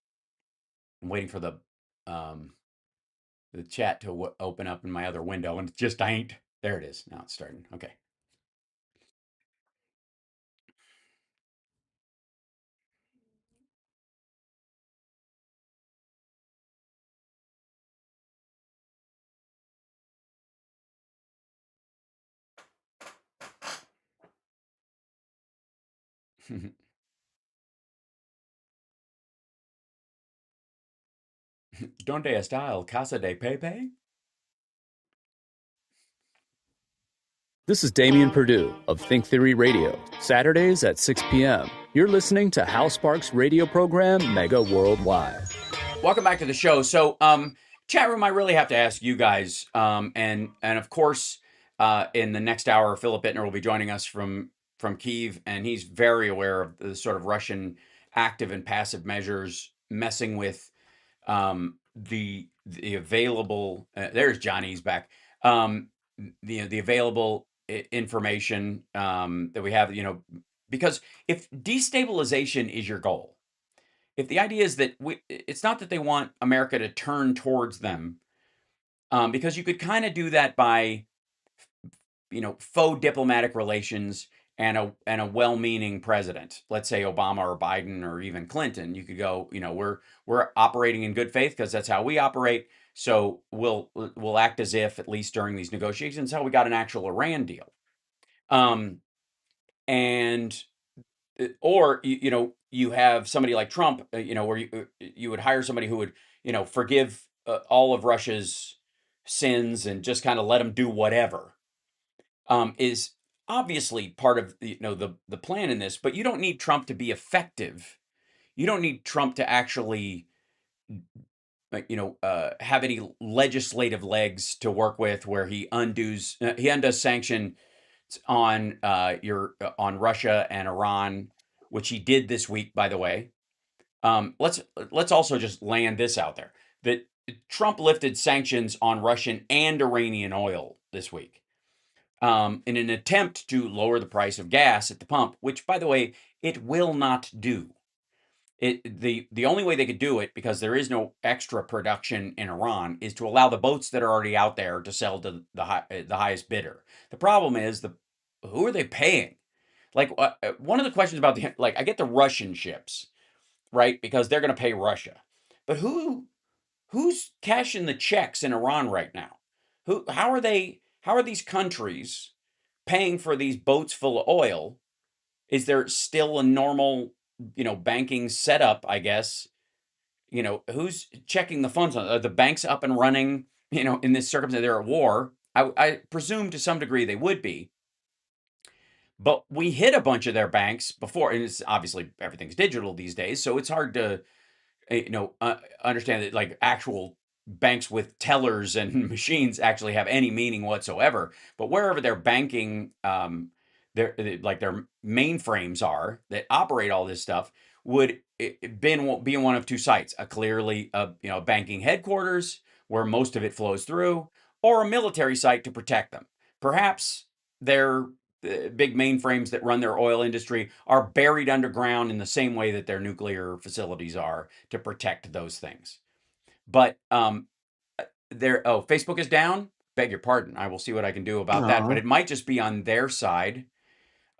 I'm waiting for the chat to open up in my other window, and it just ain't. There it is. Now it's starting. Okay. Donde está el casa de Pepe? This is Damian Perdue of Think Theory Radio, Saturdays at 6 p.m. You're listening to Hal Sparks' radio program, Mega Worldwide. Welcome back to the show. So, chat room, I really have to ask you guys, and of course, in the next hour, Philip Bittner will be joining us from Kyiv, and he's very aware of the sort of Russian active and passive measures messing with the available. There's Johnny's back. The available information that we have, because if destabilization is your goal, if the idea is that it's not that they want America to turn towards them, because you could kind of do that by, faux diplomatic relations and a well-meaning president. Let's say Obama or Biden or even Clinton. You could go, we're operating in good faith because that's how we operate. So we'll act as if, at least during these negotiations, how we got an actual Iran deal. And or you have somebody like Trump, where you would hire somebody who would forgive all of Russia's sins and just kind of let them do whatever, is obviously part of the plan in this. But you don't need Trump to be effective. You don't need Trump to actually have any legislative legs to work with, where he undoes sanction on on Russia and Iran, which he did this week, by the way. Let's also just land this out there, that Trump lifted sanctions on Russian and Iranian oil this week, in an attempt to lower the price of gas at the pump, which, by the way, it will not do. The only way they could do it, because there is no extra production in Iran, is to allow the boats that are already out there to sell to the highest bidder. The problem is who are they paying? Like, one of the questions about I get the Russian ships, right? Because they're going to pay Russia, but who's cashing the checks in Iran right now? How are these countries paying for these boats full of oil? Is there still a normal, banking setup, I guess, who's checking the funds on? Are the banks up and running? In this circumstance, they're at war. I presume to some degree they would be. But we hit a bunch of their banks before, and it's obviously everything's digital these days, so it's hard to understand that like actual banks with tellers and machines actually have any meaning whatsoever. But wherever their banking, their mainframes are that operate all this stuff, would be in one of two sites: a clearly banking headquarters where most of it flows through, or a military site to protect them. Perhaps their big mainframes that run their oil industry are buried underground in the same way that their nuclear facilities are to protect those things. But Facebook is down. Beg your pardon. I will see what I can do about that. But it might just be on their side.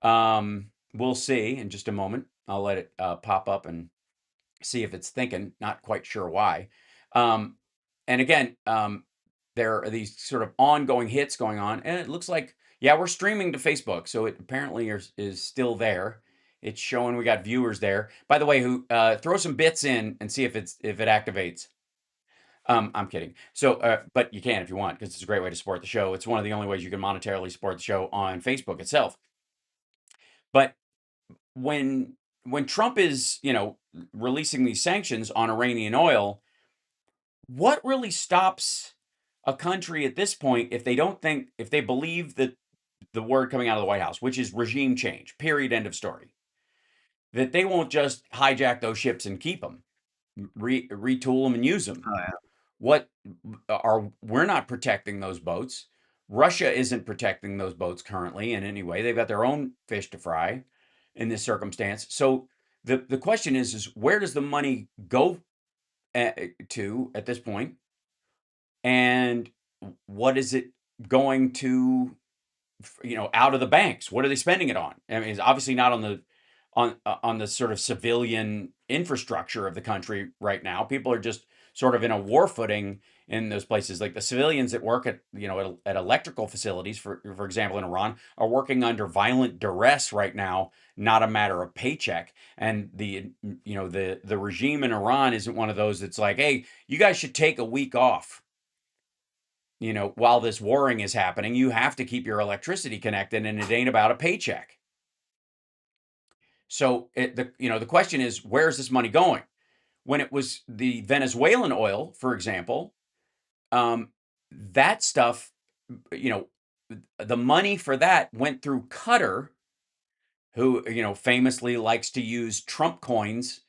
We'll see in just a moment. I'll let it pop up and see if it's thinking. Not quite sure why. And again, there are these sort of ongoing hits going on, and it looks like, yeah, we're streaming to Facebook, so it apparently is still there. It's showing we got viewers there. By the way, who throw some bits in and see if it activates. I'm kidding. So, but you can if you want, because it's a great way to support the show. It's one of the only ways you can monetarily support the show on Facebook itself. But when Trump is, releasing these sanctions on Iranian oil, what really stops a country at this point if they believe that the word coming out of the White House, which is regime change, period, end of story, that they won't just hijack those ships and keep them, retool them and use them. We're not protecting those boats. Russia isn't protecting those boats currently in any way. They've got their own fish to fry in this circumstance. So the question is where does the money go to at this point? And what is it going to, out of the banks? What are they spending it on? I mean, it's obviously not on the sort of civilian infrastructure of the country right now. People are just sort of in a war footing in those places. Like the civilians that work at electrical facilities, for example, in Iran, are working under violent duress right now, not a matter of paycheck. And the regime in Iran isn't one of those that's like, hey, you guys should take a week off. While this warring is happening, you have to keep your electricity connected, and it ain't about a paycheck. So the question is, where is this money going? When it was the Venezuelan oil, for example, that stuff, the money for that went through Qatar, who famously likes to use Trump coins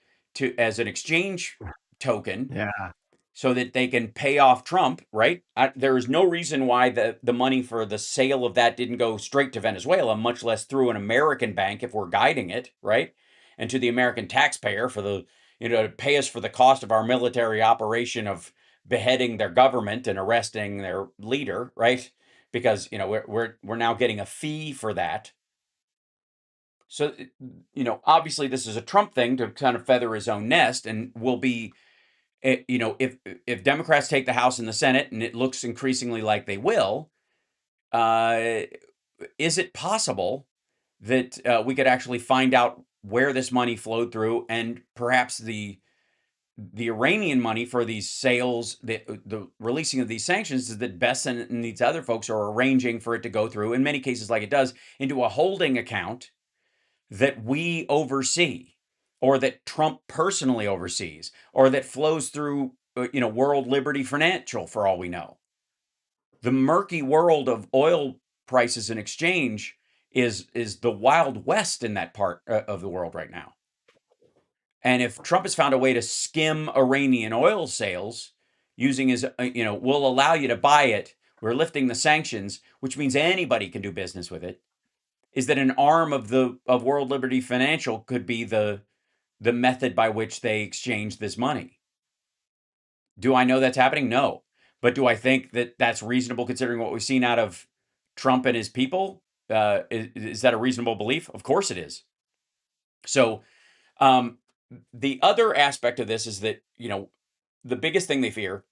as an exchange token. Yeah. So that they can pay off Trump, right? There is no reason why the money for the sale of that didn't go straight to Venezuela, much less through an American bank if we're guiding it, right? And to the American taxpayer for to pay us for the cost of our military operation of beheading their government and arresting their leader, right? Because we're now getting a fee for that. So obviously this is a Trump thing to kind of feather his own nest, and will be. If Democrats take the House and the Senate, and it looks increasingly like they will, is it possible that we could actually find out where this money flowed through, and perhaps the Iranian money for these sales, the releasing of these sanctions, is that Besson and these other folks are arranging for it to go through, in many cases like it does, into a holding account that we oversee, or that Trump personally oversees, or that flows through, World Liberty Financial, for all we know. The murky world of oil prices and exchange is the Wild West in that part of the world right now. And if Trump has found a way to skim Iranian oil sales using his, we'll allow you to buy it, we're lifting the sanctions, which means anybody can do business with it, is that an arm of World Liberty Financial could be the method by which they exchange this money. Do I know that's happening? No. But do I think that that's reasonable considering what we've seen out of Trump and his people? Is that a reasonable belief? Of course it is. So the other aspect of this is that, the biggest thing they fear,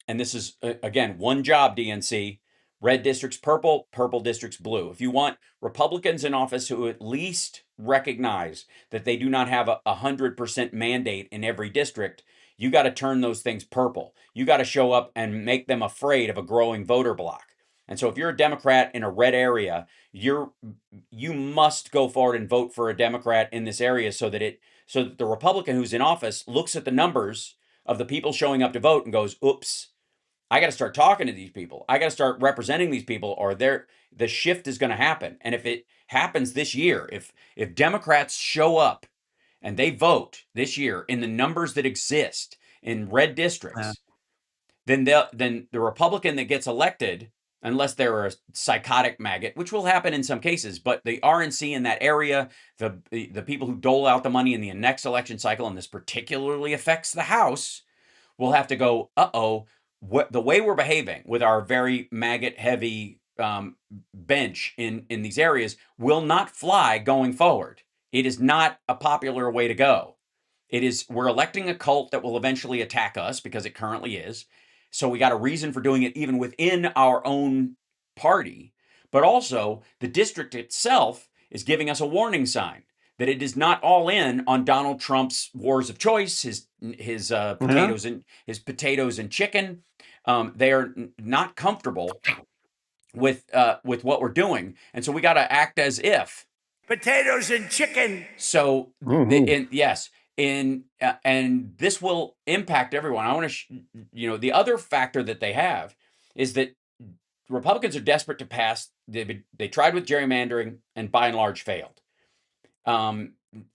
and this is, again, one job, DNC, red districts purple, purple districts blue. If you want Republicans in office who at least recognize that they do not have a 100% mandate in every district, You got to turn those things purple. You got to show up and make them afraid of a growing voter block. And so if you're a Democrat in a red area, you must go forward and vote for a Democrat in this area so that the Republican who's in office looks at the numbers of the people showing up to vote and goes, "Oops, I got to start talking to these people. I got to start representing these people, or the shift is going to happen." And if it happens this year, if Democrats show up and they vote this year in the numbers that exist in red districts, then the Republican that gets elected, unless they're a psychotic maggot, which will happen in some cases, but the RNC in that area, the people who dole out the money in the next election cycle, and this particularly affects the House, will have to go, the way we're behaving with our very maggot heavy bench in these areas will not fly going forward. It is not a popular way to go. We're electing a cult that will eventually attack us, because it currently is. So we got a reason for doing it even within our own party. But also, the district itself is giving us a warning sign that it is not all in on Donald Trump's wars of choice, his potatoes and chicken. They are not comfortable with what we're doing, and so we got to act as if Potatoes and chicken. so. Yes, and this will impact everyone. I want to, the other factor that they have is that Republicans are desperate to pass. They tried with gerrymandering and by and large failed. And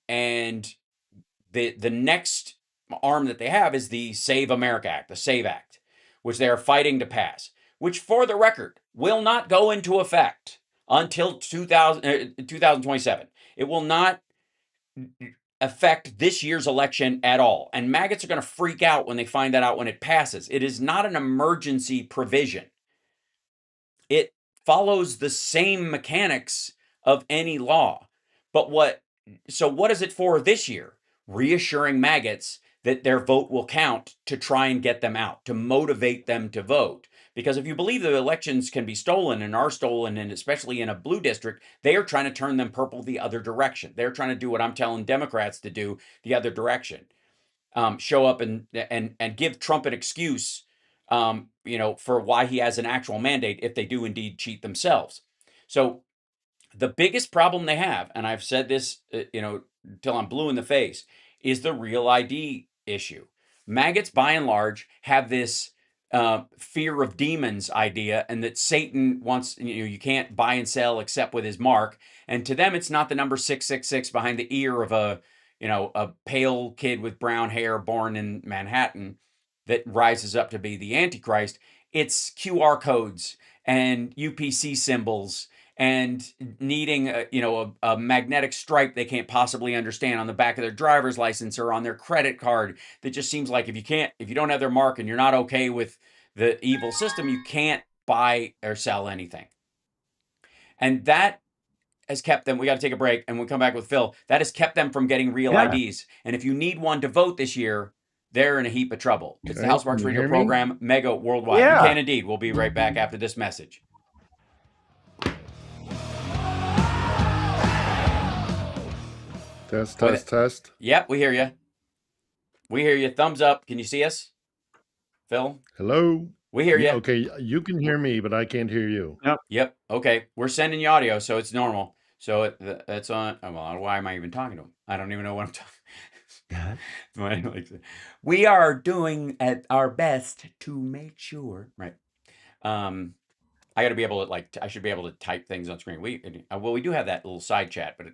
the next arm that they have is the Save America Act, the SAVE Act, which they are fighting to pass, which, for the record, will not go into effect until 2027. It will not affect this year's election at all. And maggots are going to freak out when they find that out when it passes. It is not an emergency provision. It follows the same mechanics of any law. But what is it for this year? Reassuring maggots that their vote will count to try and get them out, to motivate them to vote. Because if you believe the elections can be stolen and are stolen, and especially in a blue district, they are trying to turn them purple the other direction. They're trying to do what I'm telling Democrats to do the other direction. Show up and give Trump an excuse, for why he has an actual mandate if they do indeed cheat themselves. So the biggest problem they have, and I've said this, till I'm blue in the face, is the real ID issue. Maggots, by and large, have this fear of demons idea, and that Satan wants, you can't buy and sell except with his mark. And to them, it's not the number 666 behind the ear of a pale kid with brown hair born in Manhattan that rises up to be the Antichrist. It's QR codes and UPC symbols and needing a magnetic stripe they can't possibly understand on the back of their driver's license or on their credit card. That just seems like if you don't have their mark and you're not okay with the evil system, you can't buy or sell anything. And that has kept them, we got to take a break and we'll come back with Phil. That has kept them from getting real IDs. And if you need one to vote this year, they're in a heap of trouble. It's the House Sparks Radio program, Mega Worldwide. You can indeed. We'll be right back after this message. Test. Yep, we hear you. We hear you. Thumbs up. Can you see us, Phil? Hello. We hear you. Okay, you can hear me, but I can't hear you. Yep. Okay, we're sending you audio, so it's normal. So it's on. Well, why am I even talking to him? I don't even know what I'm talking. We are doing at our best to make sure. Right. I got to be able to I should be able to type things on screen. We do have that little side chat, but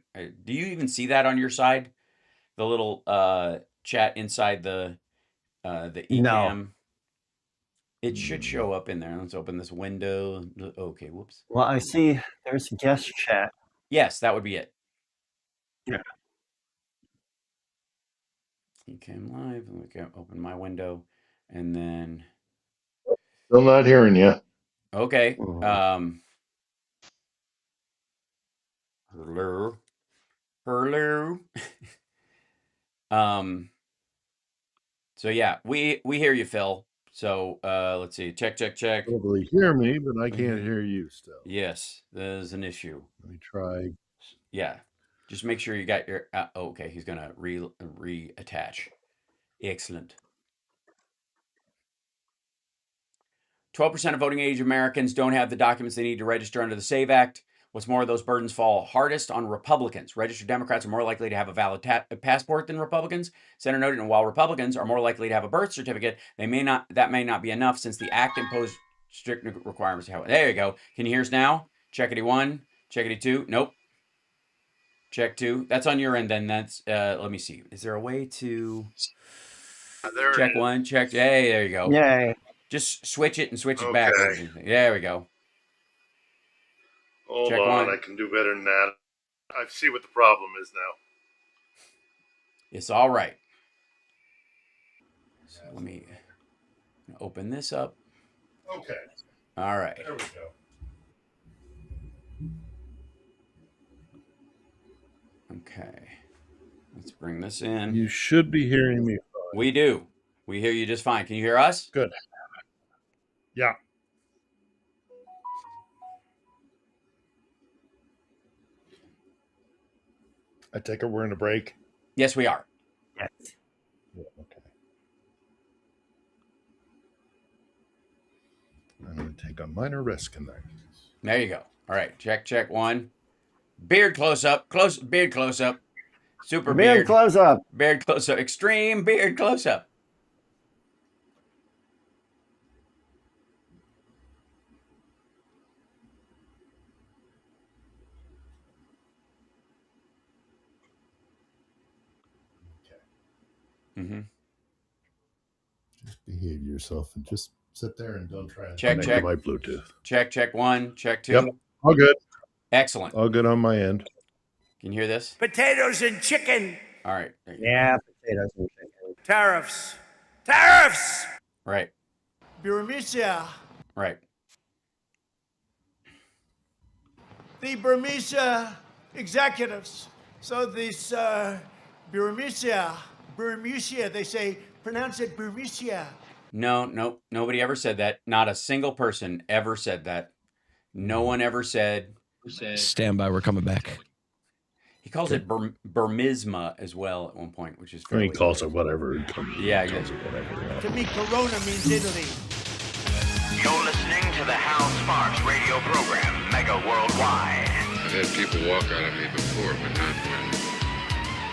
do you even see that on your side? The little chat inside the eCam. No. It should show up in there. Let's open this window. Okay, whoops. Well, I see there's guest chat. Yes, that would be it. Yeah. eCam live. Okay, open my window, and then. Still not hearing you. Okay. Hello. So yeah, we hear you, Phil. So let's see. Check. Probably hear me, but I can't hear you still. Yes, there's an issue. Let me try. Yeah, just make sure you got your. Okay, he's gonna reattach. Excellent. 12% of voting age Americans don't have the documents they need to register under the SAVE Act. What's more, those burdens fall hardest on Republicans. Registered Democrats are more likely to have a valid passport than Republicans. Senator noted, and while Republicans are more likely to have a birth certificate, that may not be enough since the act imposed strict requirements. There you go. Can you hear us now? Checkity 1, checkity 2. Nope. Check 2. That's on your end then. That's let me see. Is there a way to check 1, check? Hey, there you go. Yay. Just switch it and switch it back. There we go. Hold check on, 1. I can do better than that. I see what the problem is now. It's all right. So let me open this up. Okay. All right. There we go. Okay. Let's bring this in. You should be hearing me fine. We do. We hear you just fine. Can you hear us? Good. Yeah. I take it we're in a break? Yes, we are. Yes. Yeah, okay. I'm going to take a minor risk in that. There you go. All right. Check 1. Beard close up. Beard close up. Super beard close up. Beard close up. Extreme beard close up. Mm-hmm. Just behave yourself and just sit there and don't try to check my Bluetooth. Check 1, check 2. Yep. All good. Excellent. All good on my end. Can you hear this? Potatoes and chicken. All right. Yeah, potatoes and chicken. Tariffs. Tariffs. Right. Burmese. Right. The Burmese executives. So this Burmese, they say, pronounce it Burmese. No, nobody ever said that. Not a single person ever said that. No one ever said. Stand by, we're coming back. He calls it Burmisma as well at one point, which is fairly He calls it whatever. Yeah, he calls it whatever. Yeah. To me, Corona means Italy. You're listening to the Hal Sparks radio program, Mega Worldwide. I've had people walk out on me before, but not when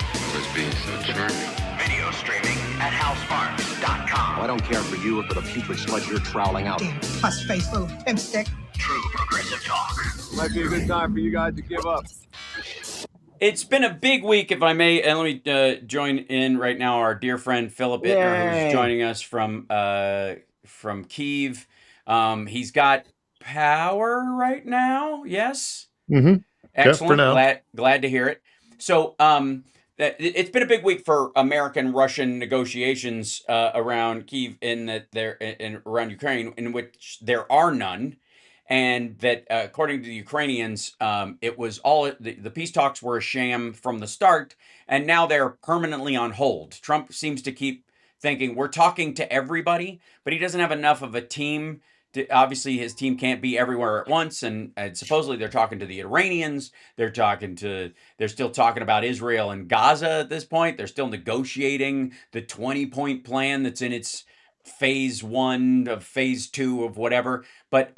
I was being so charming. Video streaming at halsparks.com. I don't care for you or for the putrid sludge you're troweling out. Damn puss-faced little pimp stick. True progressive talk. Might be a good time for you guys to give up. It's been a big week, if I may, and let me join in right now our dear friend Philip Ittner, who's joining us from Kyiv. He's got power right now, yes? Mm-hmm. Excellent. For now. Glad to hear it. So it's been a big week for American-Russian negotiations around Kyiv in around Ukraine, in which there are none. And that, according to the Ukrainians, it was all the peace talks were a sham from the start, and now they're permanently on hold. Trump seems to keep thinking we're talking to everybody, but he doesn't have enough of a team. Obviously, his team can't be everywhere at once, and supposedly they're talking to the Iranians. They're still talking about Israel and Gaza at this point. They're still negotiating the 20-point plan that's in its phase 1 of phase 2 of whatever. But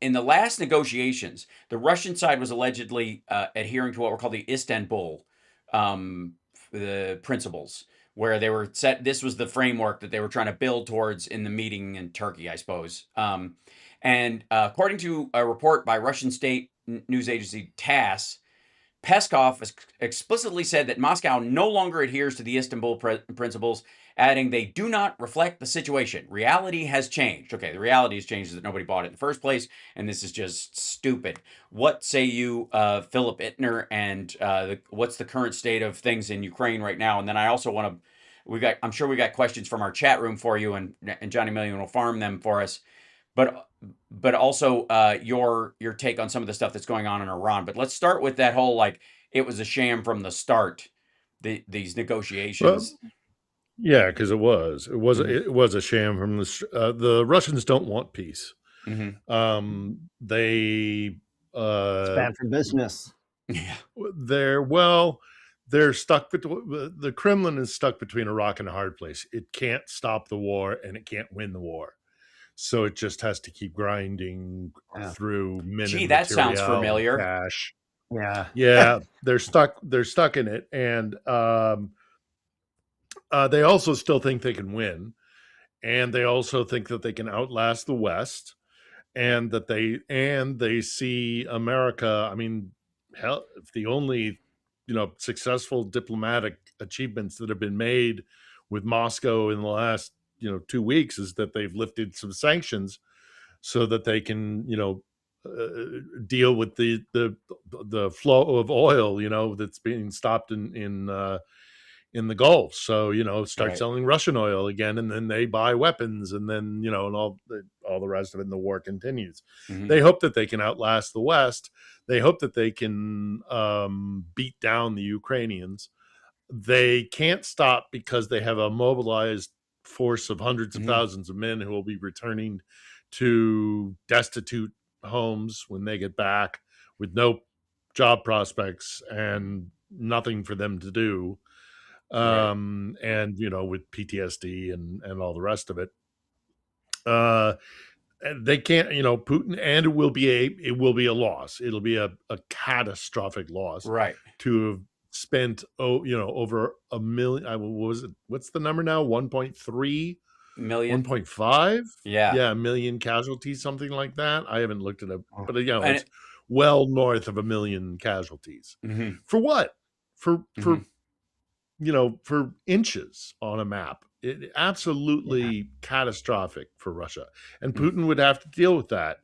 in the last negotiations, the Russian side was allegedly adhering to what were called the Istanbul the principles, where they were set. This was the framework that they were trying to build towards in the meeting in Turkey, I suppose. And according to a report by Russian state news agency TASS, Peskov has explicitly said that Moscow no longer adheres to the Istanbul principles, adding they do not reflect the situation. Reality has changed. Okay, the reality has changed is that nobody bought it in the first place, and this is just stupid. What say you, Philip Ittner, and what's the current state of things in Ukraine right now? And then I also want to, I'm sure we got questions from our chat room for you, and Johnny Million will farm them for us. But also your take on some of the stuff that's going on in Iran. But let's start with that whole, like, it was a sham from the start, these negotiations. Well, yeah, because it was a sham from the Russians don't want peace. Mm-hmm. They it's bad for business. Yeah, they're stuck. The Kremlin is stuck between a rock and a hard place. It can't stop the war and it can't win the war. So it just has to keep grinding through min Gee, and that sounds material familiar. cash. Yeah. Yeah, they're stuck in it. And they also still think they can win. And they also think that they can outlast the West, and that they see America. I mean, hell, if the only successful diplomatic achievements that have been made with Moscow in the last 2 weeks is that they've lifted some sanctions so that they can deal with the flow of oil that's being stopped in the Gulf. So, start Right. selling Russian oil again, and then they buy weapons, and then, and all the rest of it, and the war continues. Mhm. They hope that they can outlast the West. They hope that they can beat down the Ukrainians. They can't stop because they have a mobilized force of hundreds of thousands of men who will be returning to destitute homes when they get back with no job prospects and nothing for them to do, Right. and with PTSD and all the rest of it. And they can't, Putin, and it will be a loss. It'll be a catastrophic loss Right. to have spent over a million. What was it? What's the number now? 1.3 million. 1.5? Yeah. A million casualties, something like that. I haven't looked it up, but And it's well north of a million casualties. Mhm. For what? For Mhm. for inches on a map. It absolutely catastrophic for Russia. And Putin would have to deal with that.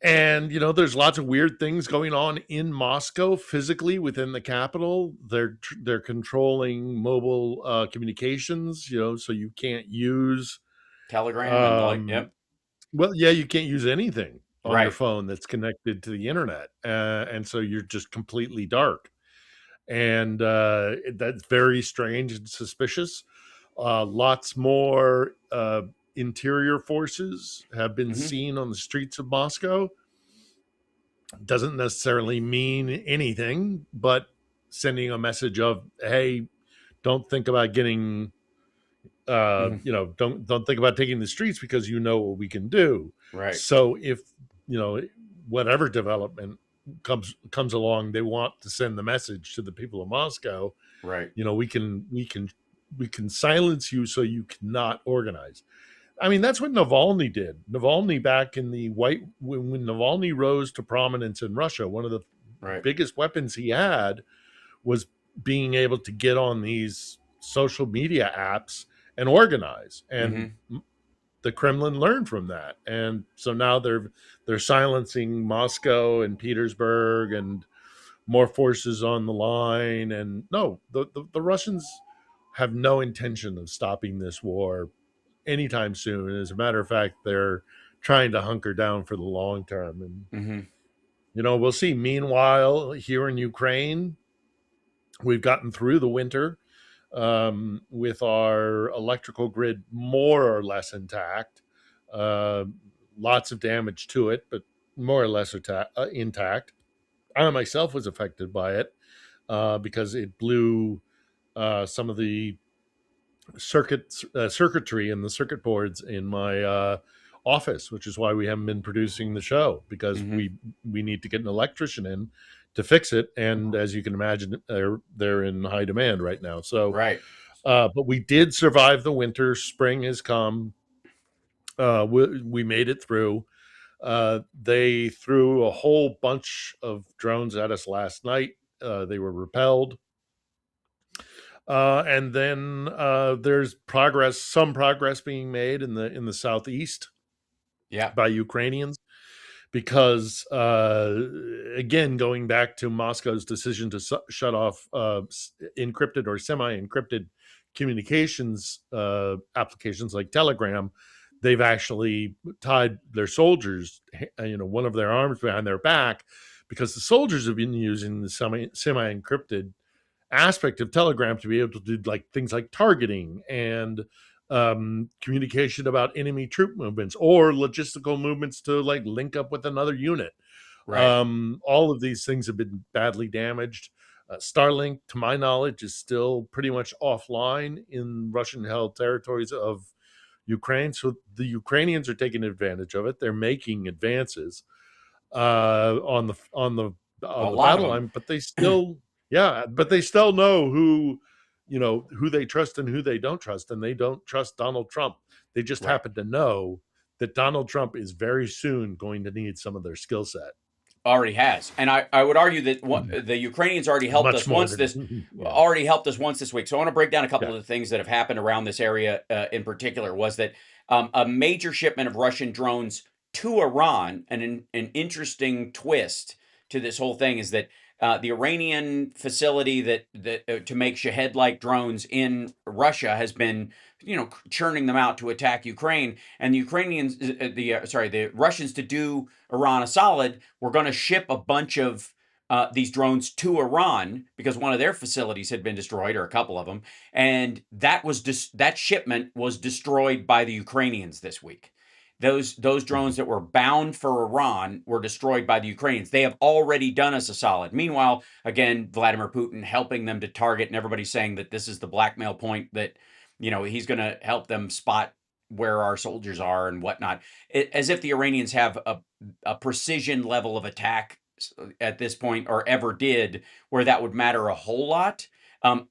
And there's lots of weird things going on in Moscow physically within the capital. They're controlling mobile communications, so you can't use Telegram and yep. well, yeah, you can't use anything on your Right. phone that's connected to the internet, and so you're just completely dark. And that's very strange and suspicious. Lots more interior forces have been seen on the streets of Moscow. Doesn't necessarily mean anything, but sending a message of, hey, don't think about getting don't think about taking the streets, because what we can do. Right. So if whatever development comes along, they want to send the message to the people of Moscow. Right. We can silence you so you cannot organize. I mean, that's what Navalny did. Navalny, back in the when Navalny rose to prominence in Russia, one of the biggest weapons he had was being able to get on these social media apps and organize. And the Kremlin learned from that. And so now they're silencing Moscow and Petersburg, and more forces on the line. And no, the Russians have no intention of stopping this war anytime soon. As a matter of fact, they're trying to hunker down for the long term. And we'll see. Meanwhile, here in Ukraine, we've gotten through the winter with our electrical grid more or less intact. Lots of damage to it, but more or less intact. I myself was affected by it because it blew some of the circuitry and the circuit boards in my office, which is why we haven't been producing the show, because we need to get an electrician in to fix it. And as you can imagine, they're in high demand right now. So, but we did survive the winter. Spring has come. We made it through. They threw a whole bunch of drones at us last night. They were repelled. And then there's some progress being made in the southeast, by Ukrainians, because again, going back to Moscow's decision to shut off encrypted or semi-encrypted communications applications like Telegram, they've actually tied their soldiers, one of their arms behind their back, because the soldiers have been using the semi-encrypted aspect of Telegram to be able to do things like targeting and communication about enemy troop movements or logistical movements to link up with another unit. All of these things have been badly damaged. Starlink, to my knowledge, is still pretty much offline in Russian-held territories of Ukraine. So the Ukrainians are taking advantage of it. They're making advances on the battle line, but they still but they still know who they trust and who they don't trust, and they don't trust Donald Trump. They just happen to know that Donald Trump is very soon going to need some of their skill set. Already has, and I would argue that the Ukrainians already helped us once this week. So I want to break down a couple of the things that have happened around this area in particular. Was that a major shipment of Russian drones to Iran, and an interesting twist to this whole thing is that the Iranian facility that to make Shahed-like drones in Russia has been churning them out to attack Ukraine, and the Ukrainians, the Russians, to do Iran a solid, we're going to ship a bunch of these drones to Iran because one of their facilities had been destroyed, or a couple of them, and that shipment was destroyed by the Ukrainians this week. Those drones that were bound for Iran were destroyed by the Ukrainians. They have already done us a solid. Meanwhile, again, Vladimir Putin helping them to target, and everybody's saying that this is the blackmail point, that he's going to help them spot where our soldiers are and whatnot, as if the Iranians have a precision level of attack at this point, or ever did, where that would matter a whole lot.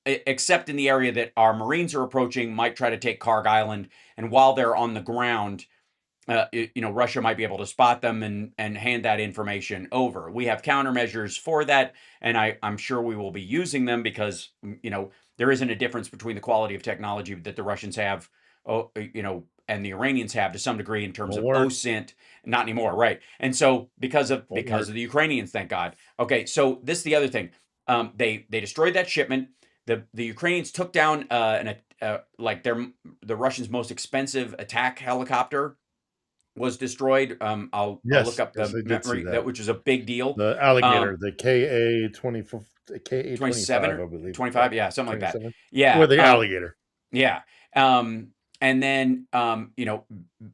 Except in the area that our Marines are approaching, might try to take Karg Island, and while they're on the ground, Russia might be able to spot them and hand that information over. We have countermeasures for that, and I'm sure we will be using them because, there isn't a difference between the quality of technology that the Russians have, and the Iranians have to some degree in terms of OSINT. Not anymore, right? And so because of the Ukrainians, thank God. Okay, so this is the other thing. They destroyed that shipment. The Ukrainians took down the Russians' most expensive attack helicopter was destroyed. I'll look up the memory, which is a big deal. The Alligator, the KA 25, I believe. 25, yeah, something like that. Yeah. Or the Alligator. Yeah. And then,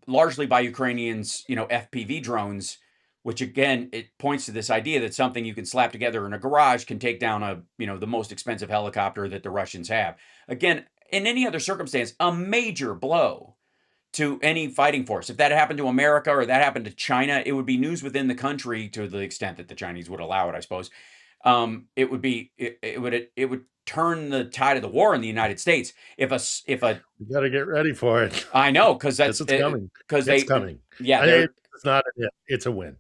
largely by Ukrainians, FPV drones, which again, it points to this idea that something you can slap together in a garage can take down the most expensive helicopter that the Russians have. Again, in any other circumstance, a major blow to any fighting force. If that happened to America or that happened to China, it would be news within the country, to the extent that the Chinese would allow it, I suppose. It would turn the tide of the war in the United States if a you got to get ready for it. I know, because that's coming. Because it's coming. Yeah, it's not. It's a win.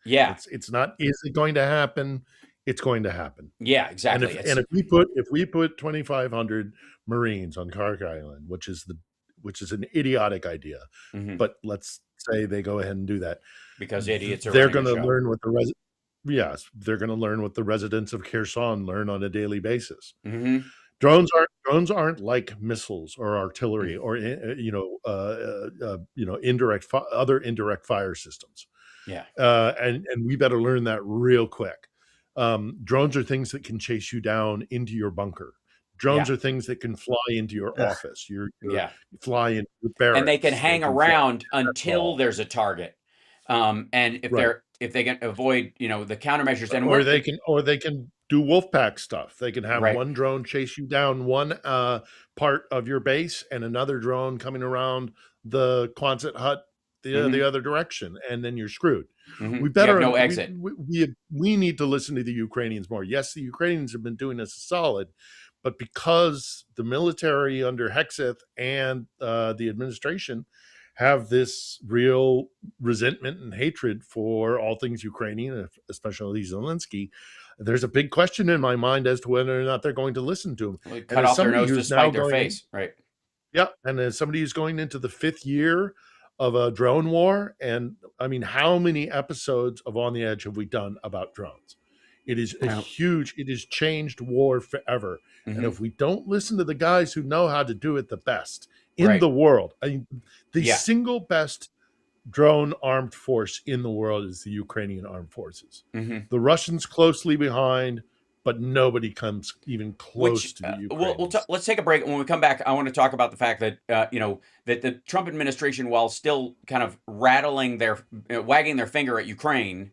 Yeah, it's not. Is it going to happen? It's going to happen. Yeah, exactly. And if we put 2,500 Marines on Karg Island, which is an idiotic idea, but let's say they go ahead and do that because idiots are. They're going to learn what they're going to learn what the residents of Kherson learn on a daily basis. Mm-hmm. Drones aren't like missiles or artillery or other indirect fire systems. Yeah, and we better learn that real quick. Drones are things that can chase you down into your bunker. Drones are things that can fly into your office. You fly into your barracks, and they can hang around until there's a target. And if they can avoid, the countermeasures, and or they can do Wolfpack stuff. They can have one drone chase you down one part of your base, and another drone coming around the Quonset hut the other direction, and then you're screwed. Mm-hmm. We better have no exit. We need to listen to the Ukrainians more. Yes, the Ukrainians have been doing us a solid, but because the military under Hegseth and the administration have this real resentment and hatred for all things Ukrainian, especially Zelensky, there's a big question in my mind as to whether or not they're going to listen to him. Well, cut off their nose to spite their face, right? Yeah, and as somebody who's going into the 5th year of a drone war, and I mean, how many episodes of On the Edge have we done about drones? It is it has changed war forever. Mm-hmm. And if we don't listen to the guys who know how to do it the best in the world, I mean, the single best drone armed force in the world is the Ukrainian armed forces. Mm-hmm. The Russians closely behind, but nobody comes even close to the Ukrainians. Let's take a break. When we come back, I want to talk about the fact that that the Trump administration, while still kind of wagging their finger at Ukraine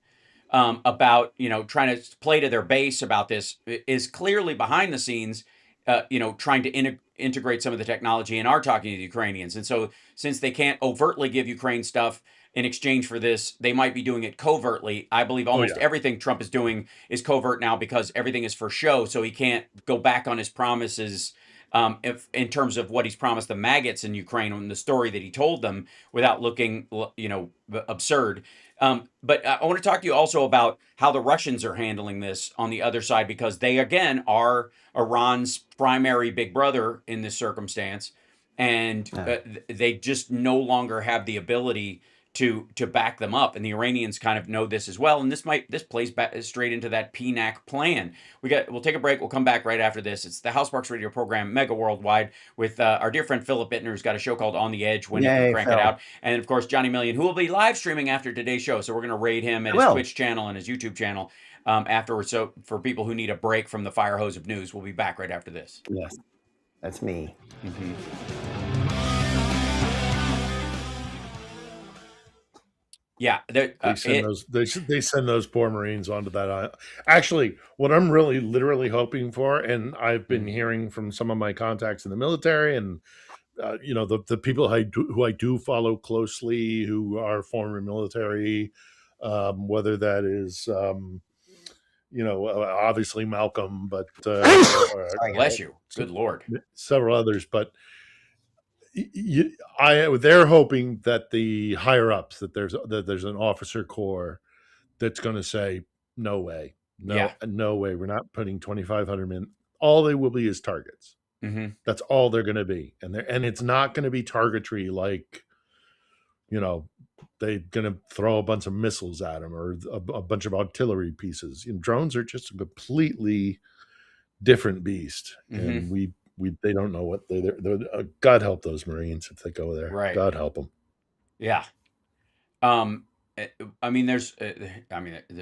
about trying to play to their base about this, is clearly behind the scenes, trying to integrate some of the technology and are talking to the Ukrainians. And so since they can't overtly give Ukraine stuff in exchange for this, they might be doing it covertly. I believe almost everything Trump is doing is covert now because everything is for show. So he can't go back on his promises if in terms of what he's promised the maggots in Ukraine and the story that he told them without looking, absurd. But I want to talk to you also about how the Russians are handling this on the other side, because they, again, are Iran's primary big brother in this circumstance. And they just no longer have the ability to back them up, and the Iranians kind of know this as well. And this plays back straight into that PNAC plan. We'll take a break. We'll come back right after this. It's the House Sparks Radio program, Mega Worldwide, with our dear friend Philip Bittner, who's got a show called On the Edge when you can crank it out, and of course Johnny Million, who will be live streaming after today's show. So we're going to raid him at his Twitch channel and his YouTube channel afterwards. So for people who need a break from the fire hose of news, we'll be back right after this. Yes, that's me. Mm-hmm. Yeah, they send those poor Marines onto that island. Actually, what I'm really literally hoping for, and I've been hearing from some of my contacts in the military, and the people who I do follow closely, who are former military, whether that is obviously Malcolm, but bless you, good Lord, several others, but. They're hoping that the higher ups, that there's an officer corps that's going to say no way, no way, we're not putting 2,500 men. All they will be is targets. Mm-hmm. That's all they're going to be, and it's not going to be targetry like they're going to throw a bunch of missiles at them or a bunch of artillery pieces. Drones are just a completely different beast, and they don't know what they're God help those Marines if they go there. Right. God help them. Yeah. I mean, there's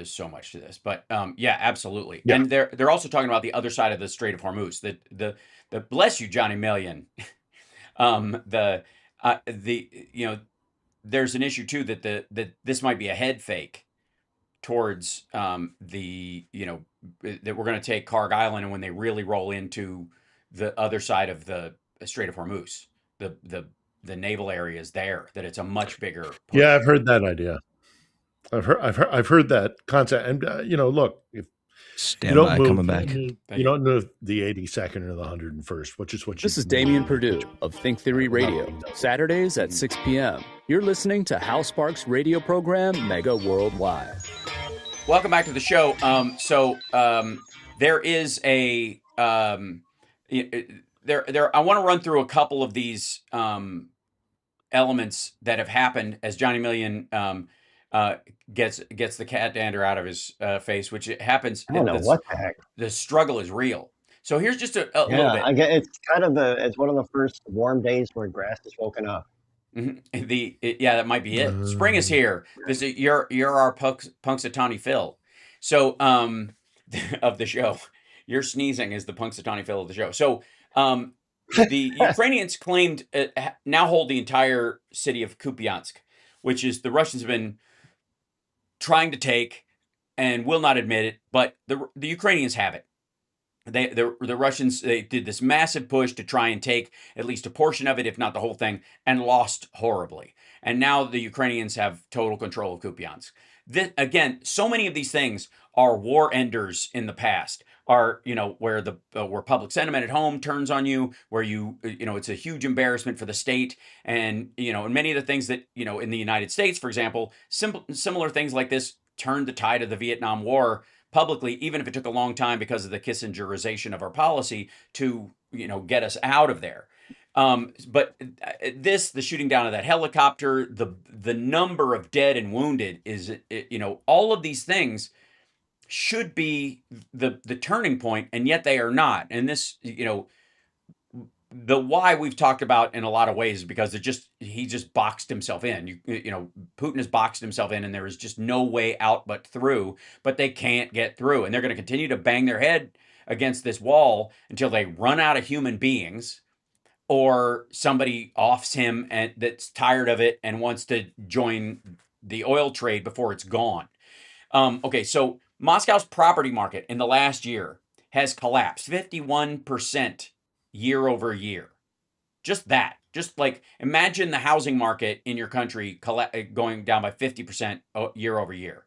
so much to this, but yeah, absolutely. Yeah. And they're also talking about the other side of the Strait of Hormuz. The bless you, Johnny Million. There's an issue too that this might be a head fake towards that we're going to take Karg Island, and when they really roll into the other side of the Strait of Hormuz, the naval areas there, that it's a much bigger push. Yeah, I've heard that idea. I've heard that concept, and look, if Stand by, coming back. You don't know the 82nd or the 101st, which is what you. This is Damian Perdue of Think Theory Radio. Saturdays at 6 p.m. You're listening to Hal Sparks' radio program, Mega Worldwide. Welcome back to the show. There is a I want to run through a couple of these elements that have happened as Johnny Million gets the cat dander out of his face, which it happens. I don't know what the heck. The struggle is real. So here's just a little bit. I get it's kind of it's one of the first warm days where grass is woken up. Mm-hmm. That might be it. Spring is here. You're our Punxsutawney Phil. So of the show, your sneezing is the Punxsutawney Phil of the show. So the Ukrainians claimed now hold the entire city of Kupiansk, which is the Russians have been trying to take and will not admit it, but the Ukrainians have it. The Russians, they did this massive push to try and take at least a portion of it, if not the whole thing, and lost horribly. And now the Ukrainians have total control of Kupiansk. Again, so many of these things are war enders in the past. Are where where public sentiment at home turns on you, where it's a huge embarrassment for the state, and and many of the things that in the United States, for example, similar things like this turned the tide of the Vietnam War publicly, even if it took a long time because of the Kissingerization of our policy to get us out of there. But the shooting down of that helicopter, the number of dead and wounded is all of these things should be the turning point, and yet they are not. And this, the why we've talked about in a lot of ways is because he just boxed himself in. Putin has boxed himself in, and there is just no way out but through. But they can't get through, and they're going to continue to bang their head against this wall until they run out of human beings, or somebody offs him and that's tired of it and wants to join the oil trade before it's gone. Okay, so Moscow's property market in the last year has collapsed 51%. year over year. Just that. Just like imagine the housing market in your country going down by 50% year over year.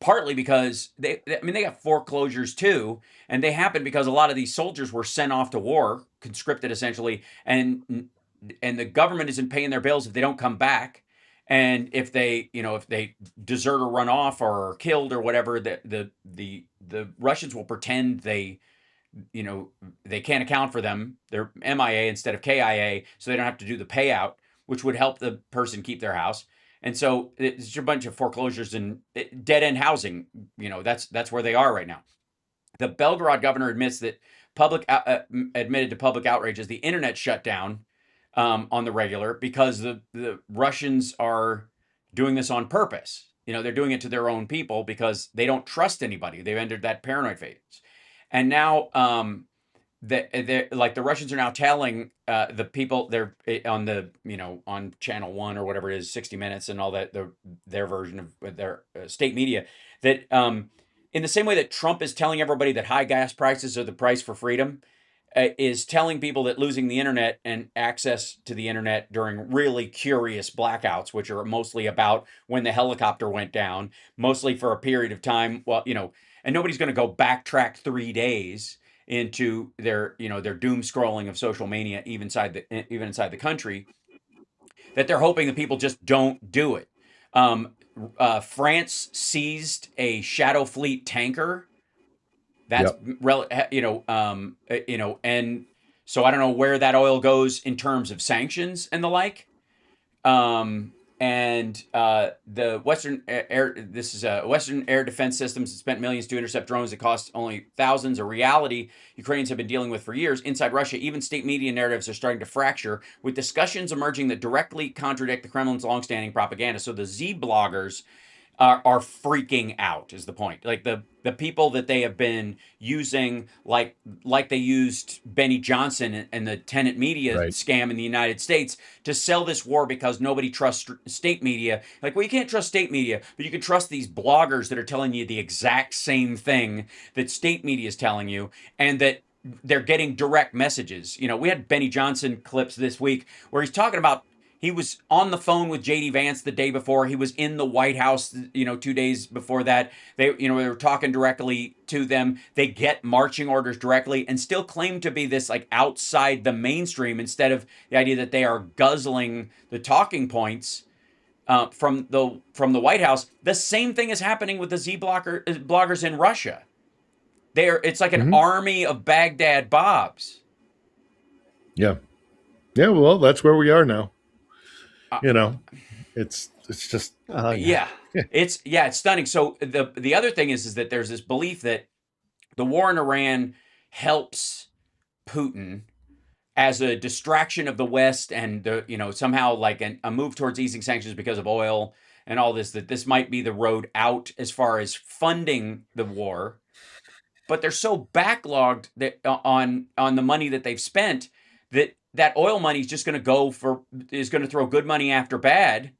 Partly because they got foreclosures too, and they happen because a lot of these soldiers were sent off to war, conscripted essentially, and the government isn't paying their bills if they don't come back. And if they desert or run off or are killed or whatever, the Russians will pretend they can't account for them. They're MIA instead of KIA, so they don't have to do the payout, which would help the person keep their house. And so it's just a bunch of foreclosures and dead end housing. That's where they are right now. The Belgorod governor admits that admitted to public outrage as the internet shut down on the regular because the Russians are doing this on purpose. They're doing it to their own people because they don't trust anybody. They've entered that paranoid phase. And now the Russians are now telling the people they're on on Channel 1 or whatever it is, 60 Minutes and all that, their version of their state media, that in the same way that Trump is telling everybody that high gas prices are the price for freedom, is telling people that losing the internet and access to the internet during really curious blackouts, which are mostly about when the helicopter went down, mostly for a period of time, and nobody's going to go backtrack 3 days into their doom scrolling of social mania, even inside the country, that they're hoping that people just don't do it. France seized a Shadow Fleet tanker. That's and so I don't know where that oil goes in terms of sanctions and the like. The Western Western Air Defense Systems spent millions to intercept drones that cost only thousands, a reality Ukrainians have been dealing with for years. Inside Russia, even state media narratives are starting to fracture, with discussions emerging that directly contradict the Kremlin's longstanding propaganda. So the Z bloggers are freaking out, is the point. Like the people that they have been using, like they used Benny Johnson and the tenant media scam in the United States to sell this war because nobody trusts state media. Like, well, you can't trust state media, but you can trust these bloggers that are telling you the exact same thing that state media is telling you, and that they're getting direct messages. We had Benny Johnson clips this week where he's talking about he was on the phone with J.D. Vance the day before. He was in the White House, 2 days before that. They were talking directly to them. They get marching orders directly and still claim to be this like outside the mainstream, instead of the idea that they are guzzling the talking points from the White House. The same thing is happening with the bloggers in Russia. It's like an army of Baghdad Bobs. Yeah. Yeah, well, that's where we are now. It's just it's stunning. So the other thing is that there's this belief that the war in Iran helps Putin as a distraction of the West, and somehow like a move towards easing sanctions because of oil and all this, that this might be the road out as far as funding the war. But they're so backlogged that on the money that they've spent, that oil money is just going to throw good money after bad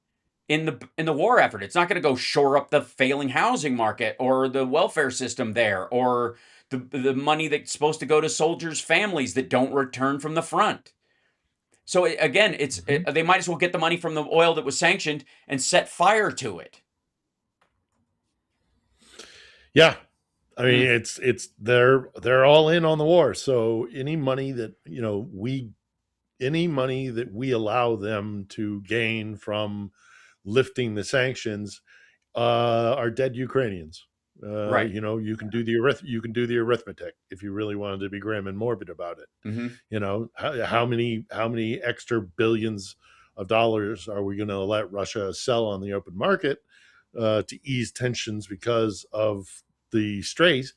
in the war effort. It's not going to go shore up the failing housing market or the welfare system there, or the money that's supposed to go to soldiers' families that don't return from the front. So again, they might as well get the money from the oil that was sanctioned and set fire to it. Yeah. I mean, it's they're all in on the war. So any money that we allow them to gain from lifting the sanctions are dead Ukrainians. Right. You can do the arithmetic if you really wanted to be grim and morbid about it. How many extra billions of dollars are we going to let Russia sell on the open market to ease tensions because of the Straits?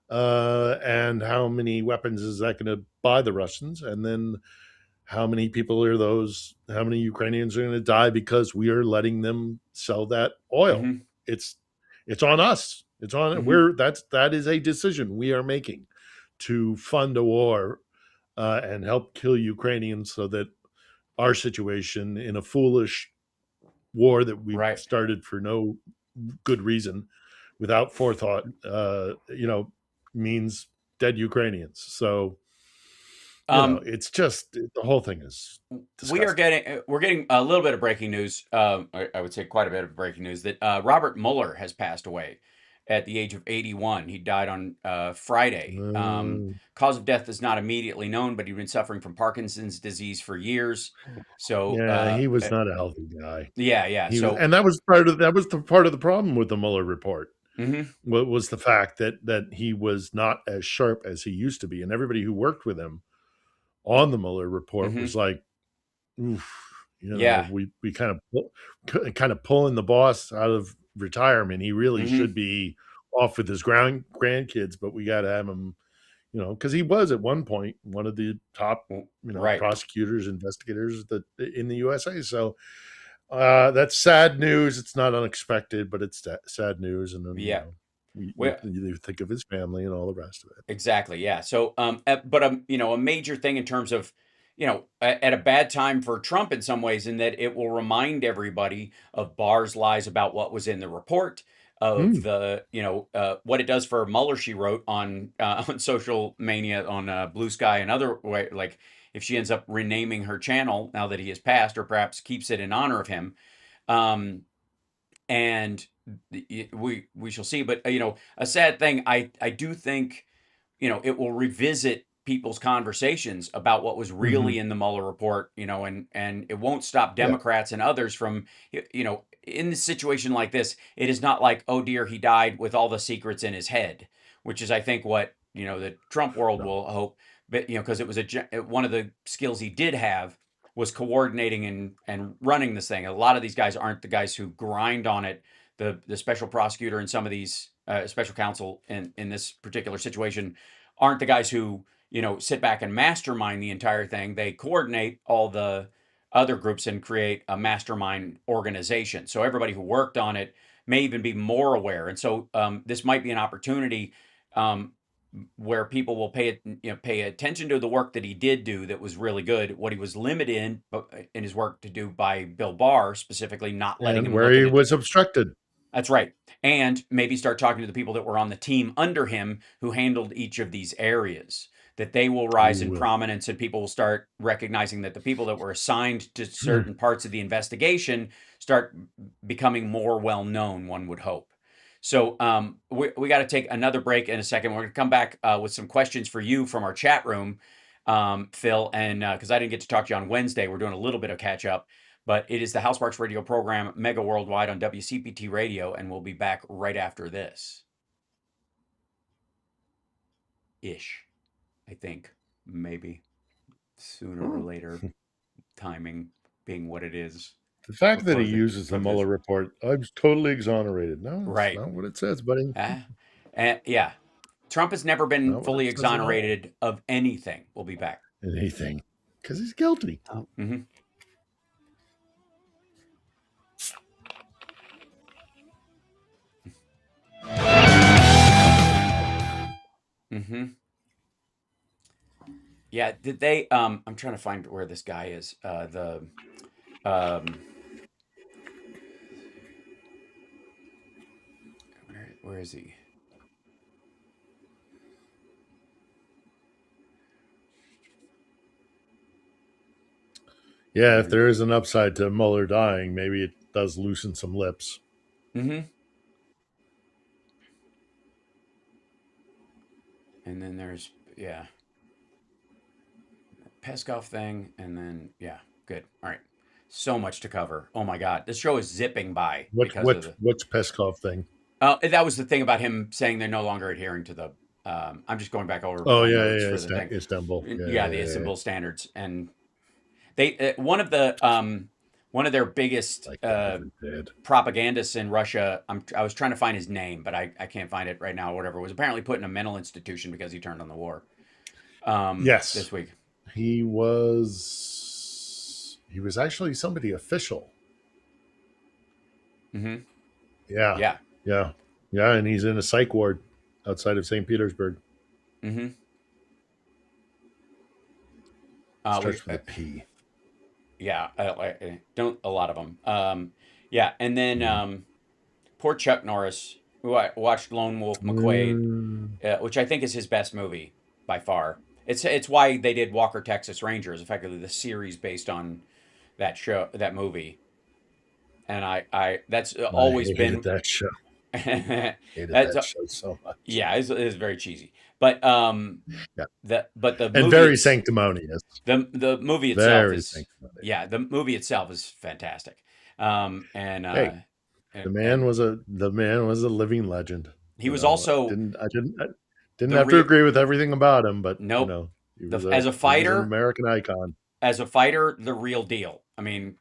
And how many weapons is that going to buy the Russians? And then how many Ukrainians are going to die because we are letting them sell that oil? It's on us. It's on that is a decision we are making to fund a war and help kill Ukrainians, so that our situation in a foolish war that we started for no good reason, without forethought, means dead Ukrainians. So It's just the whole thing is disgusting. We're getting a little bit of breaking news. I would say quite a bit of breaking news that Robert Mueller has passed away at the age of 81. He died on Friday. Cause of death is not immediately known, but he'd been suffering from Parkinson's disease for years. So he was not a healthy guy. Yeah. And that was the part of the problem with the Mueller report. Was the fact that he was not as sharp as he used to be, and everybody who worked with him on the Mueller report was like, oof, we kind of pulling the boss out of retirement. He really should be off with his grandkids, but we got to have him, because he was at one point one of the top, prosecutors, investigators in the USA. So that's sad news. It's not unexpected, but it's sad news. And then, you think of his family and all the rest of it. Exactly. Yeah. So, but a major thing in terms of, at a bad time for Trump in some ways, in that it will remind everybody of Barr's lies about what was in the report, of the, what it does for Mueller, she wrote on Social Mania, on Blue Sky, and other way, like if she ends up renaming her channel now that he has passed, or perhaps keeps it in honor of him. And we shall see. But a sad thing, I do think it will revisit people's conversations about what was really in the Mueller report, and it won't stop Democrats and others from in this situation like this. It is not like, oh dear, he died with all the secrets in his head, which is I think what the Trump world will hope. But because it was one of the skills he did have was coordinating and running this thing. A lot of these guys aren't the guys who grind on it. The special prosecutor and some of these special counsel in this particular situation aren't the guys who sit back and mastermind the entire thing. They coordinate all the other groups and create a mastermind organization. So everybody who worked on it may even be more aware. And so this might be an opportunity where people will pay attention to the work that he did do that was really good, what he was limited in his work to do by Bill Barr, specifically not letting him where he was obstructed. That's right. And maybe start talking to the people that were on the team under him who handled each of these areas, that they will rise in prominence, and people will start recognizing that the people that were assigned to certain parts of the investigation start becoming more well-known, one would hope. So we got to take another break in a second. We're going to come back with some questions for you from our chat room, Phil, and because I didn't get to talk to you on Wednesday, we're doing a little bit of catch up. But it is the Hal Sparks radio program, Mega Worldwide on WCPT Radio, and we'll be back right after this. Ish, I think, maybe sooner or later, timing being what it is. The fact that he uses the Mueller report, I'm totally exonerated. No, that's not what it says, buddy. Yeah. Trump has never been fully exonerated of anything. We'll be back. Anything. Because he's guilty. Mm-hmm. Mm-hmm. Yeah, did they I'm trying to find where this guy is. Where is he? Yeah, if there is an upside to Mueller dying, maybe it does loosen some lips. Mm-hmm. And then there's, Peskov thing, and then, good. All right. So much to cover. Oh, my God. This show is zipping by. What's Peskov thing? That was the thing about him saying they're no longer adhering to the, I'm just going back over. Istanbul. The Istanbul standards. And they, one of their biggest propagandists in Russia, I was trying to find his name, but I can't find it right now, whatever, was apparently put in a mental institution because he turned on the war. Yes. This week. He was actually somebody official. Mm-hmm. Yeah. And he's in a psych ward outside of St. Petersburg. Mm-hmm. Starts with a P. Yeah, don't a lot of them. And then poor Chuck Norris, who I watched Lone Wolf McQuade, which I think is his best movie by far. It's why they did Walker Texas Rangers, effectively the series based on that movie. And I that's I always hated been that show. Hated that's that show so much. yeah, it's very cheesy. But Yeah. the And movie very sanctimonious. the movie itself Very is sanctimonious. yeah, the movie itself is fantastic. And Hey, the man was a living legend. He was also I didn't have to agree with everything about him, but nope. He The, was as a he was an fighter, American icon. As a fighter, the real deal. I mean,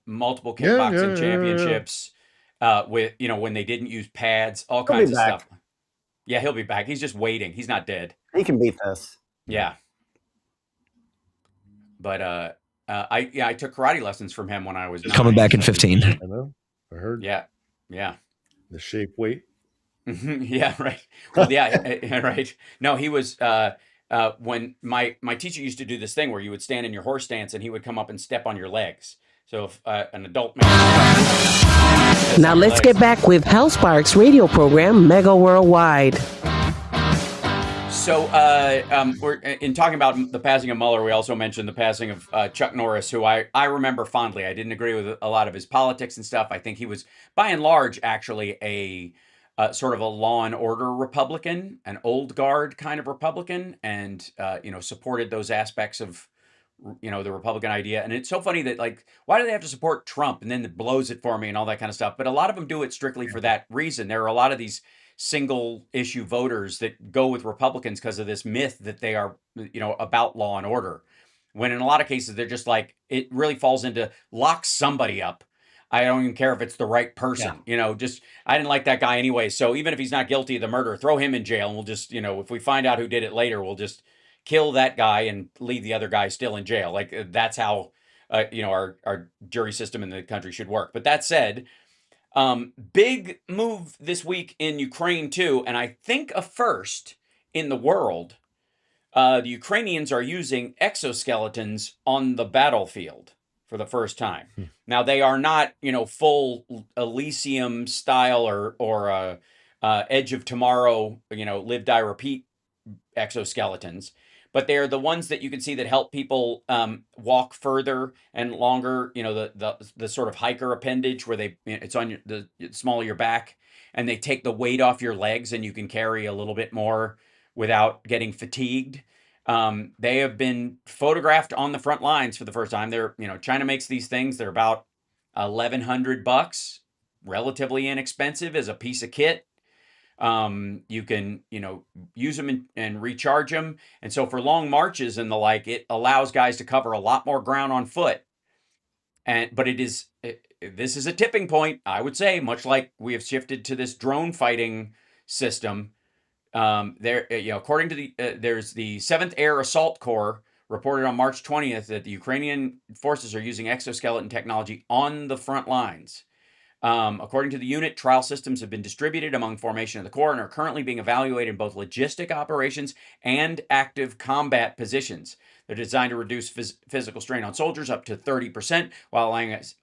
multiple Yeah, kickboxing yeah. championships, with when they didn't use pads, all He'll be kinds of back. stuff. Yeah, he'll be back. He's just waiting. He's not dead. He can beat this. Yeah. But I took karate lessons from him when I was 9. Coming back in 15. I know. I heard. Yeah. Yeah. The shape weight. Yeah, right. Well, yeah, right. No, he was when my teacher used to do this thing where you would stand in your horse stance and he would come up and step on your legs. So if an adult man now let's get back with Hal Sparks' radio program Mega Worldwide. So we're in talking about the passing of Mueller. We also mentioned the passing of Chuck Norris, who I remember fondly. I didn't agree with a lot of his politics and stuff. I think he was, by and large, actually a sort of a law and order Republican, an old guard kind of Republican, and supported those aspects of the Republican idea. And it's so funny that, like, why do they have to support Trump and then it blows it for me and all that kind of stuff? But a lot of them do it strictly for that reason. There are a lot of these single issue voters that go with Republicans because of this myth that they are, about law and order. When in a lot of cases, they're just like, it really falls into lock somebody up. I don't even care if it's the right person, just, I didn't like that guy anyway. So even if he's not guilty of the murder, throw him in jail. And we'll just, if we find out who did it later, we'll just kill that guy and leave the other guy still in jail. Like that's how, our jury system in the country should work. But that said, big move this week in Ukraine too. And I think a first in the world, the Ukrainians are using exoskeletons on the battlefield for the first time. Now they are not, full Elysium style or Edge of Tomorrow, live, die, repeat exoskeletons, but they are the ones that you can see that help people walk further and longer. The sort of hiker appendage where it's on the small of your back, and they take the weight off your legs, and you can carry a little bit more without getting fatigued. They have been photographed on the front lines for the first time. They're, China makes these things. They're about $1,100, relatively inexpensive as a piece of kit. You can, use them and recharge them. And so for long marches and the like, it allows guys to cover a lot more ground on foot. But this is a tipping point, I would say, much like we have shifted to this drone fighting system. According to there's the 7th Air Assault Corps reported on March 20th that the Ukrainian forces are using exoskeleton technology on the front lines. According to the unit, trial systems have been distributed among formation of the Corps and are currently being evaluated in both logistic operations and active combat positions. They're designed to reduce physical strain on soldiers up to 30%, while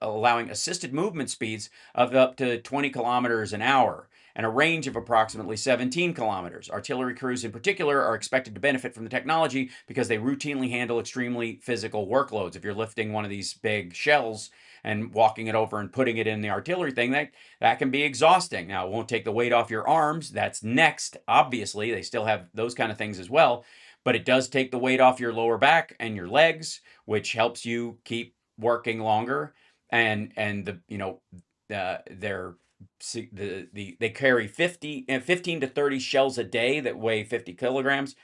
allowing assisted movement speeds of up to 20 kilometers an hour and a range of approximately 17 kilometers. Artillery crews in particular are expected to benefit from the technology because they routinely handle extremely physical workloads. If you're lifting one of these big shells and walking it over and putting it in the artillery thing, that can be exhausting. Now, it won't take the weight off your arms. That's next. Obviously, they still have those kind of things as well. But it does take the weight off your lower back and your legs, which helps you keep working longer. And they carry 15 to 30 shells a day that weigh 50 kilograms.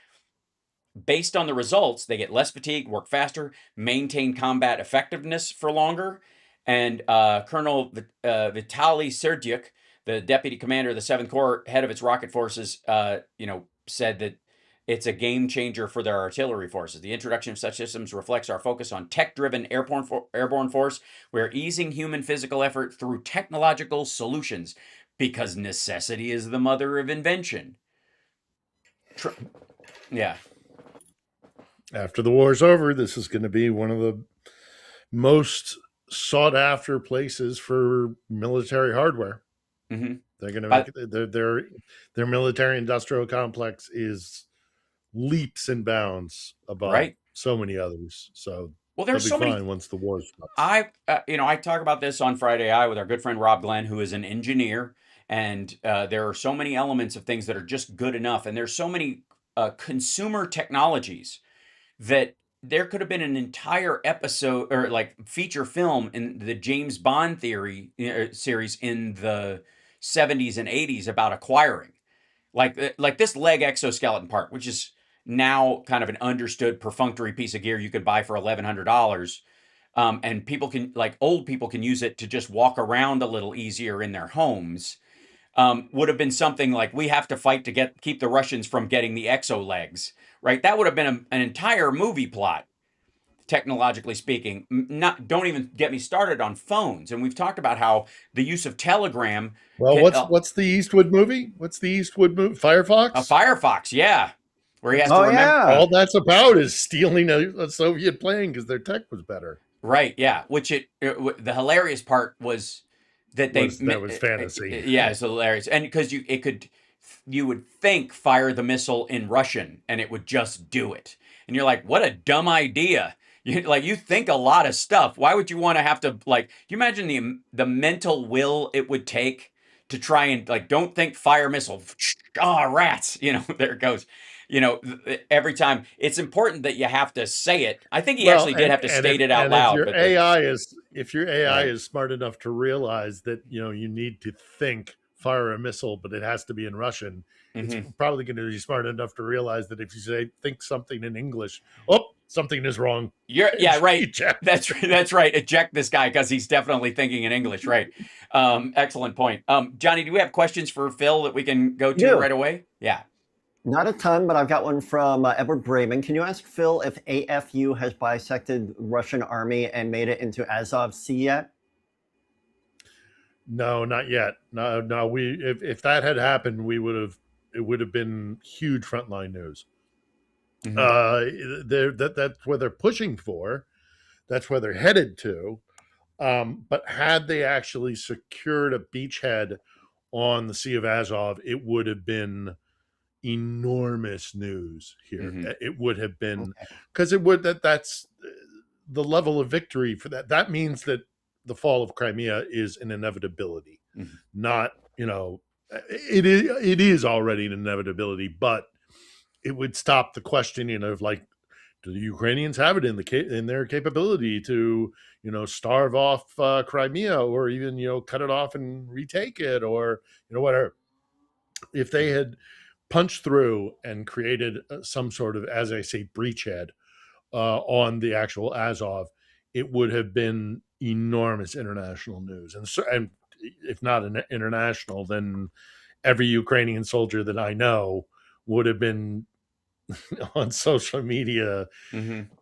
Based on the results, they get less fatigued, work faster, maintain combat effectiveness for longer. And Colonel Vitaly Serdyuk, the deputy commander of the 7th Corps, head of its rocket forces, said that it's a game changer for their artillery forces. The introduction of such systems reflects our focus on tech-driven airborne force. We're easing human physical effort through technological solutions because necessity is the mother of invention. Yeah. After the war's over, this is going to be one of the most sought after places for military hardware. Mm-hmm. They're going to make their military industrial complex is leaps and bounds above Right. so many others. So Well, they'll there's be so fine many. once the war stops. I talk about this on Friday Eye with our good friend Rob Glenn, who is an engineer, and there are so many elements of things that are just good enough, and there's so many consumer technologies that there could have been an entire episode or like feature film in the James Bond theory series in the 70s and 80s about acquiring like this leg exoskeleton part, which is now kind of an understood perfunctory piece of gear you can buy for $1,100. And people can, like old people can use it to just walk around a little easier in their homes. Would have been something like we have to fight to keep the Russians from getting the exo legs, right? That would have been an entire movie plot, technologically speaking. Not don't even get me started on phones. And we've talked about how the use of Telegram. Well, Can, what's the Eastwood movie? What's the Eastwood movie? Firefox? a Firefox, yeah, where he has to Oh remember. yeah. All that's about is stealing a Soviet plane because their tech was better. Right, yeah. Which the hilarious part was that That was fantasy. Yeah, it's hilarious, and because you would think fire the missile in Russian and it would just do it, and you're like, what a dumb idea. You think a lot of stuff. Why would you want to have to like? You imagine the mental will it would take to try and like don't think fire missile. Ah, rats. There it goes. Every time it's important that you have to say it. I think he actually did have to state it out loud. If your AI Right. is smart enough to realize that you need to think fire a missile, but it has to be in Russian, it's probably going to be smart enough to realize that if you say think something in English, something is wrong. Right. Eject. That's right. Eject this guy because he's definitely thinking in English. Right. Excellent point. Johnny, do we have questions for Phil that we can go to right away? Yeah. Not a ton, but I've got one from Edward Braven. Can you ask Phil if AFU has bisected Russian army and made it into Azov Sea yet? No, not yet. No. If that had happened, it would have been huge frontline news. That's where they're pushing for. That's where they're headed to. But had they actually secured a beachhead on the Sea of Azov, it would have been enormous news here. It would have been because that's the level of victory for that. That means that the fall of Crimea is an inevitability, not it is already an inevitability, but it would stop the questioning of like, do the Ukrainians have it in their capability to starve off Crimea or even cut it off and retake it or whatever. If they had punched through and created some sort of, as I say, breachhead on the actual Azov, it would have been enormous international news. And if not international, then every Ukrainian soldier that I know would have been on social media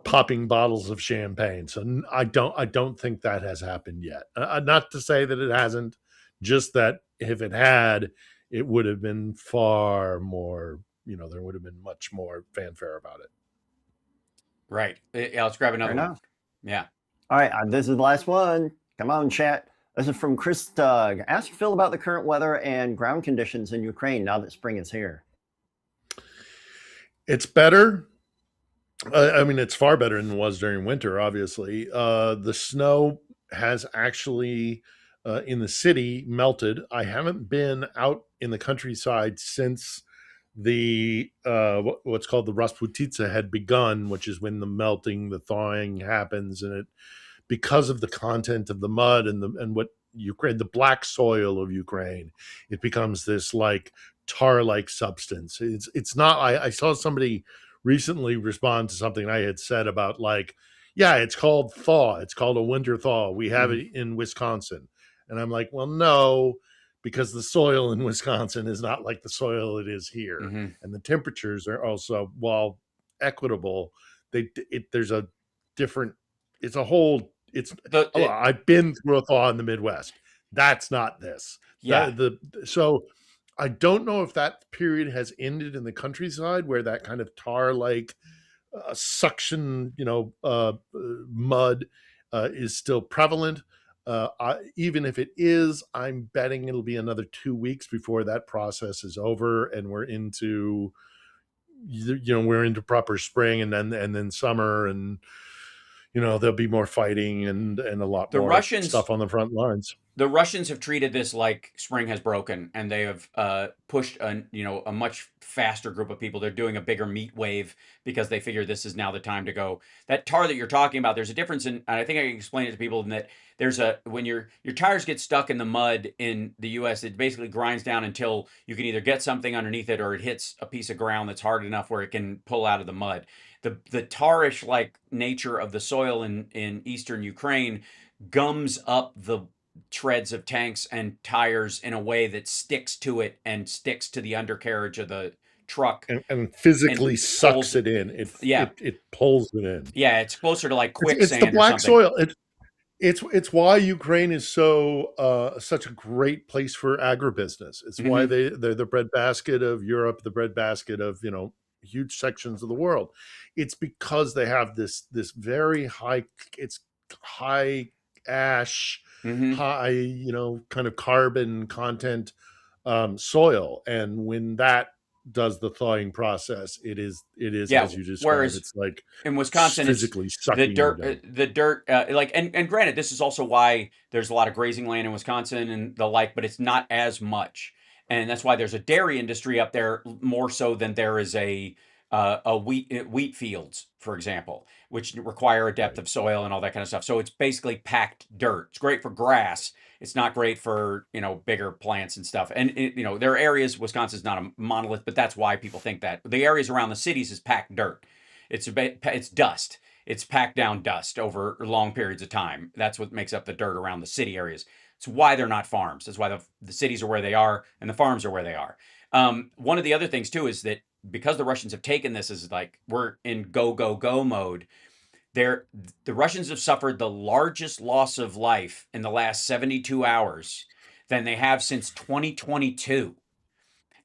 popping bottles of champagne. So I don't think that has happened yet. Not to say that it hasn't, just that if it had, it would have been far more, there would have been much more fanfare about it. Right. Yeah, let's grab another one. Yeah. All right. This is the last one. Come on, chat. This is from Chris Doug. Ask Phil about the current weather and ground conditions in Ukraine now that spring is here. It's better. I mean, it's far better than it was during winter, obviously. The snow has actually, in the city, melted. I haven't been out in the countryside since the what's called the Rasputitsa had begun, which is when the melting, the thawing happens, and it, because of the content of the mud and what Ukraine, the black soil of Ukraine, it becomes this like tar-like substance. It's not. I saw somebody recently respond to something I had said about like, yeah, it's called thaw. It's called a winter thaw. We have it in Wisconsin, and I'm like, well, no. Because the soil in Wisconsin is not like the soil it is here, and the temperatures are also, while equitable, there's a different. It's a whole. I've been through a thaw in the Midwest. That's not this. Yeah. So I don't know if that period has ended in the countryside where that kind of tar-like suction, mud is still prevalent. Even if it is, I'm betting it'll be another 2 weeks before that process is over and we're into we're into proper spring and then summer, and there'll be more fighting and a lot more stuff on the front lines. The Russians have treated this like spring has broken, and they have pushed a much faster group of people. They're doing a bigger meat wave because they figure this is now the time to go. That tar that you're talking about, there's a difference in, and I think I can explain it to people, in that there's when your tires get stuck in the mud in the U.S., it basically grinds down until you can either get something underneath it or it hits a piece of ground that's hard enough where it can pull out of the mud. The tarish like nature of the soil in eastern Ukraine gums up the treads of tanks and tires in a way that sticks to it and sticks to the undercarriage of the truck and physically sucks it in. It pulls it in. Yeah, it's closer to like quicksand. It's the black soil. It's why Ukraine is such a great place for agribusiness. It's why they're the breadbasket of Europe, the breadbasket of huge sections of the world. It's because they have this very high ash, high kind of carbon content soil, and when that does the thawing process, it is as you described. Whereas it's like in Wisconsin, physically sucking the dirt. And granted, this is also why there's a lot of grazing land in Wisconsin and the like, but it's not as much, and that's why there's a dairy industry up there more so than there is a wheat fields, for example, which require a depth of soil and all that kind of stuff. So it's basically packed dirt. It's great for grass. It's not great for bigger plants and stuff. And there are areas. Wisconsin's not a monolith, but that's why people think that the areas around the cities is packed dirt. It's dust. It's packed down dust over long periods of time. That's what makes up the dirt around the city areas. It's why they're not farms. That's why the cities are where they are and the farms are where they are. One of the other things too is that because the Russians have taken this as like we're in go mode, the Russians have suffered the largest loss of life in the last 72 hours than they have since 2022.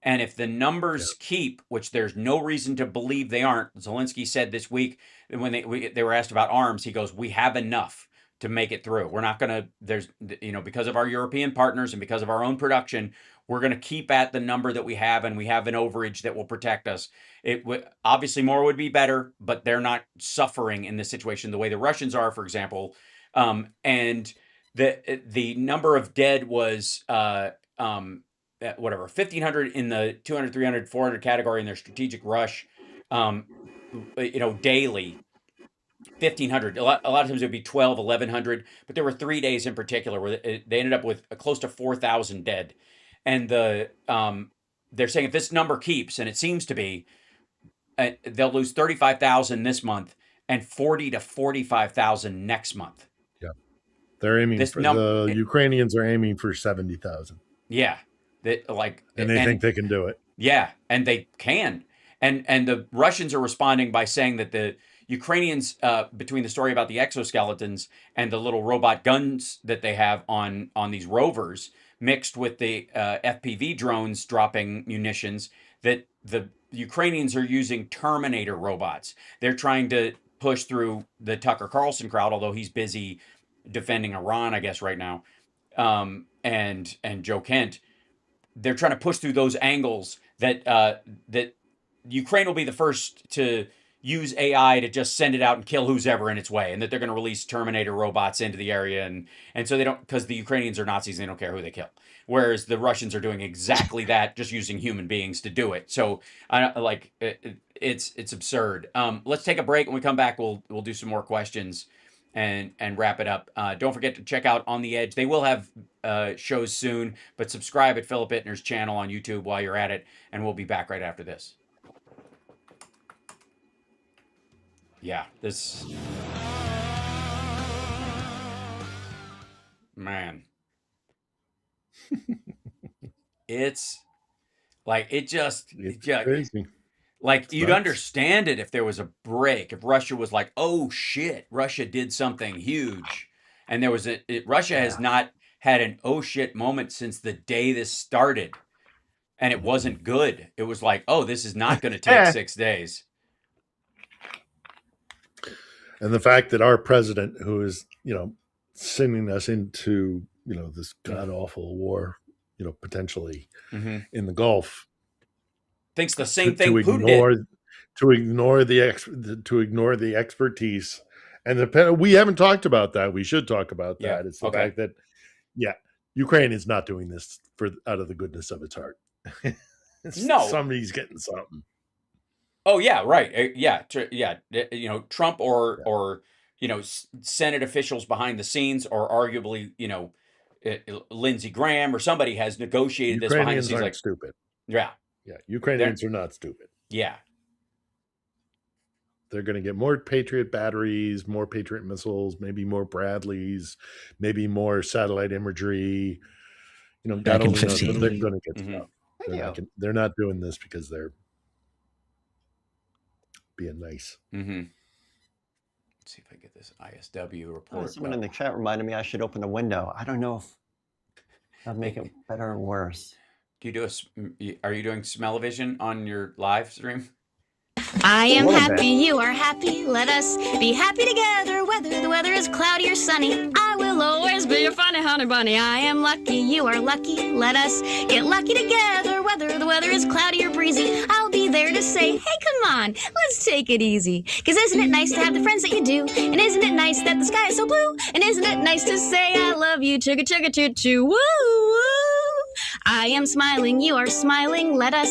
And if the numbers keep, which there's no reason to believe they aren't, Zelensky said this week when they were asked about arms, he goes, "We have enough to make it through. We're not going to, because of our European partners and because of our own production, we're going to keep at the number that we have, and we have an overage that will protect us." Obviously more would be better, but they're not suffering in this situation the way the Russians are, for example. And the number of dead was 1,500 in the 200, 300, 400 category in their strategic rush, daily. 1,500. A lot of times it would be 12, 1,100, but there were 3 days in particular where they ended up with close to 4,000 dead. And they're saying if this number keeps, and it seems to be, they'll lose 35,000 this month and 40 to 45,000 next month. Yeah, they're aiming the Ukrainians are aiming for 70,000. Yeah, and they think they can do it. Yeah, and they can. And the Russians are responding by saying that the Ukrainians, between the story about the exoskeletons and the little robot guns that they have on these rovers, mixed with the FPV drones dropping munitions, that the Ukrainians are using Terminator robots. They're trying to push through the Tucker Carlson crowd, although he's busy defending Iran, I guess, right now, and Joe Kent. They're trying to push through those angles that Ukraine will be the first to use AI to just send it out and kill who's ever in its way, and that they're going to release Terminator robots into the area, and so they don't, because the Ukrainians are Nazis, and they don't care who they kill, whereas the Russians are doing exactly that, just using human beings to do it. So it's absurd. Let's take a break. When we come back, we'll do some more questions and wrap it up. Don't forget to check out On the Edge. They will have shows soon, but subscribe at Philip Ittner's channel on YouTube while you're at it, and we'll be back right after this. Yeah, this... Man. It's like, it's crazy. Like, It's you'd nuts. understand it if there was a break, if Russia was like, oh shit, Russia did something huge. And there was Russia has not had an oh shit moment since the day this started. And it wasn't good. It was like, oh, this is not going to take 6 days. And the fact that our president, who is, sending us into, this god awful war, potentially in the Gulf, thinks the same thing to Putin ignore, did. to ignore the expertise. And we haven't talked about that. We should talk about that. It's the fact that, Ukraine is not doing this out of the goodness of its heart. No. Somebody's getting something. Oh yeah, right. Trump or Senate officials behind the scenes, or arguably, Lindsey Graham or somebody has negotiated this behind the Ukrainians scenes. aren't stupid. Yeah. Ukrainians are not stupid. Yeah. They're going to get more Patriot batteries, more Patriot missiles, maybe more Bradleys, maybe more satellite imagery. God only knows, but they're going to get stuff. They're not doing this because they're being nice. Mm-hmm. Let's see if I get this ISW report. Someone in the chat reminded me I should open the window. I don't know if that'd make it better or worse. Are you doing smell-o-vision on your live stream? I am happy, you are happy, let us be happy together, whether the weather is cloudy or sunny. I will always be your funny honey bunny. I am lucky, you are lucky, let us get lucky together, whether the weather is cloudy or breezy. I'll be there to say, hey, come on, let's take it easy. 'Cause isn't it nice to have the friends that you do? And isn't it nice that the sky is so blue? And isn't it nice to say I love you, chugga chugga choo choo, woo woo. I am smiling, you are smiling, let us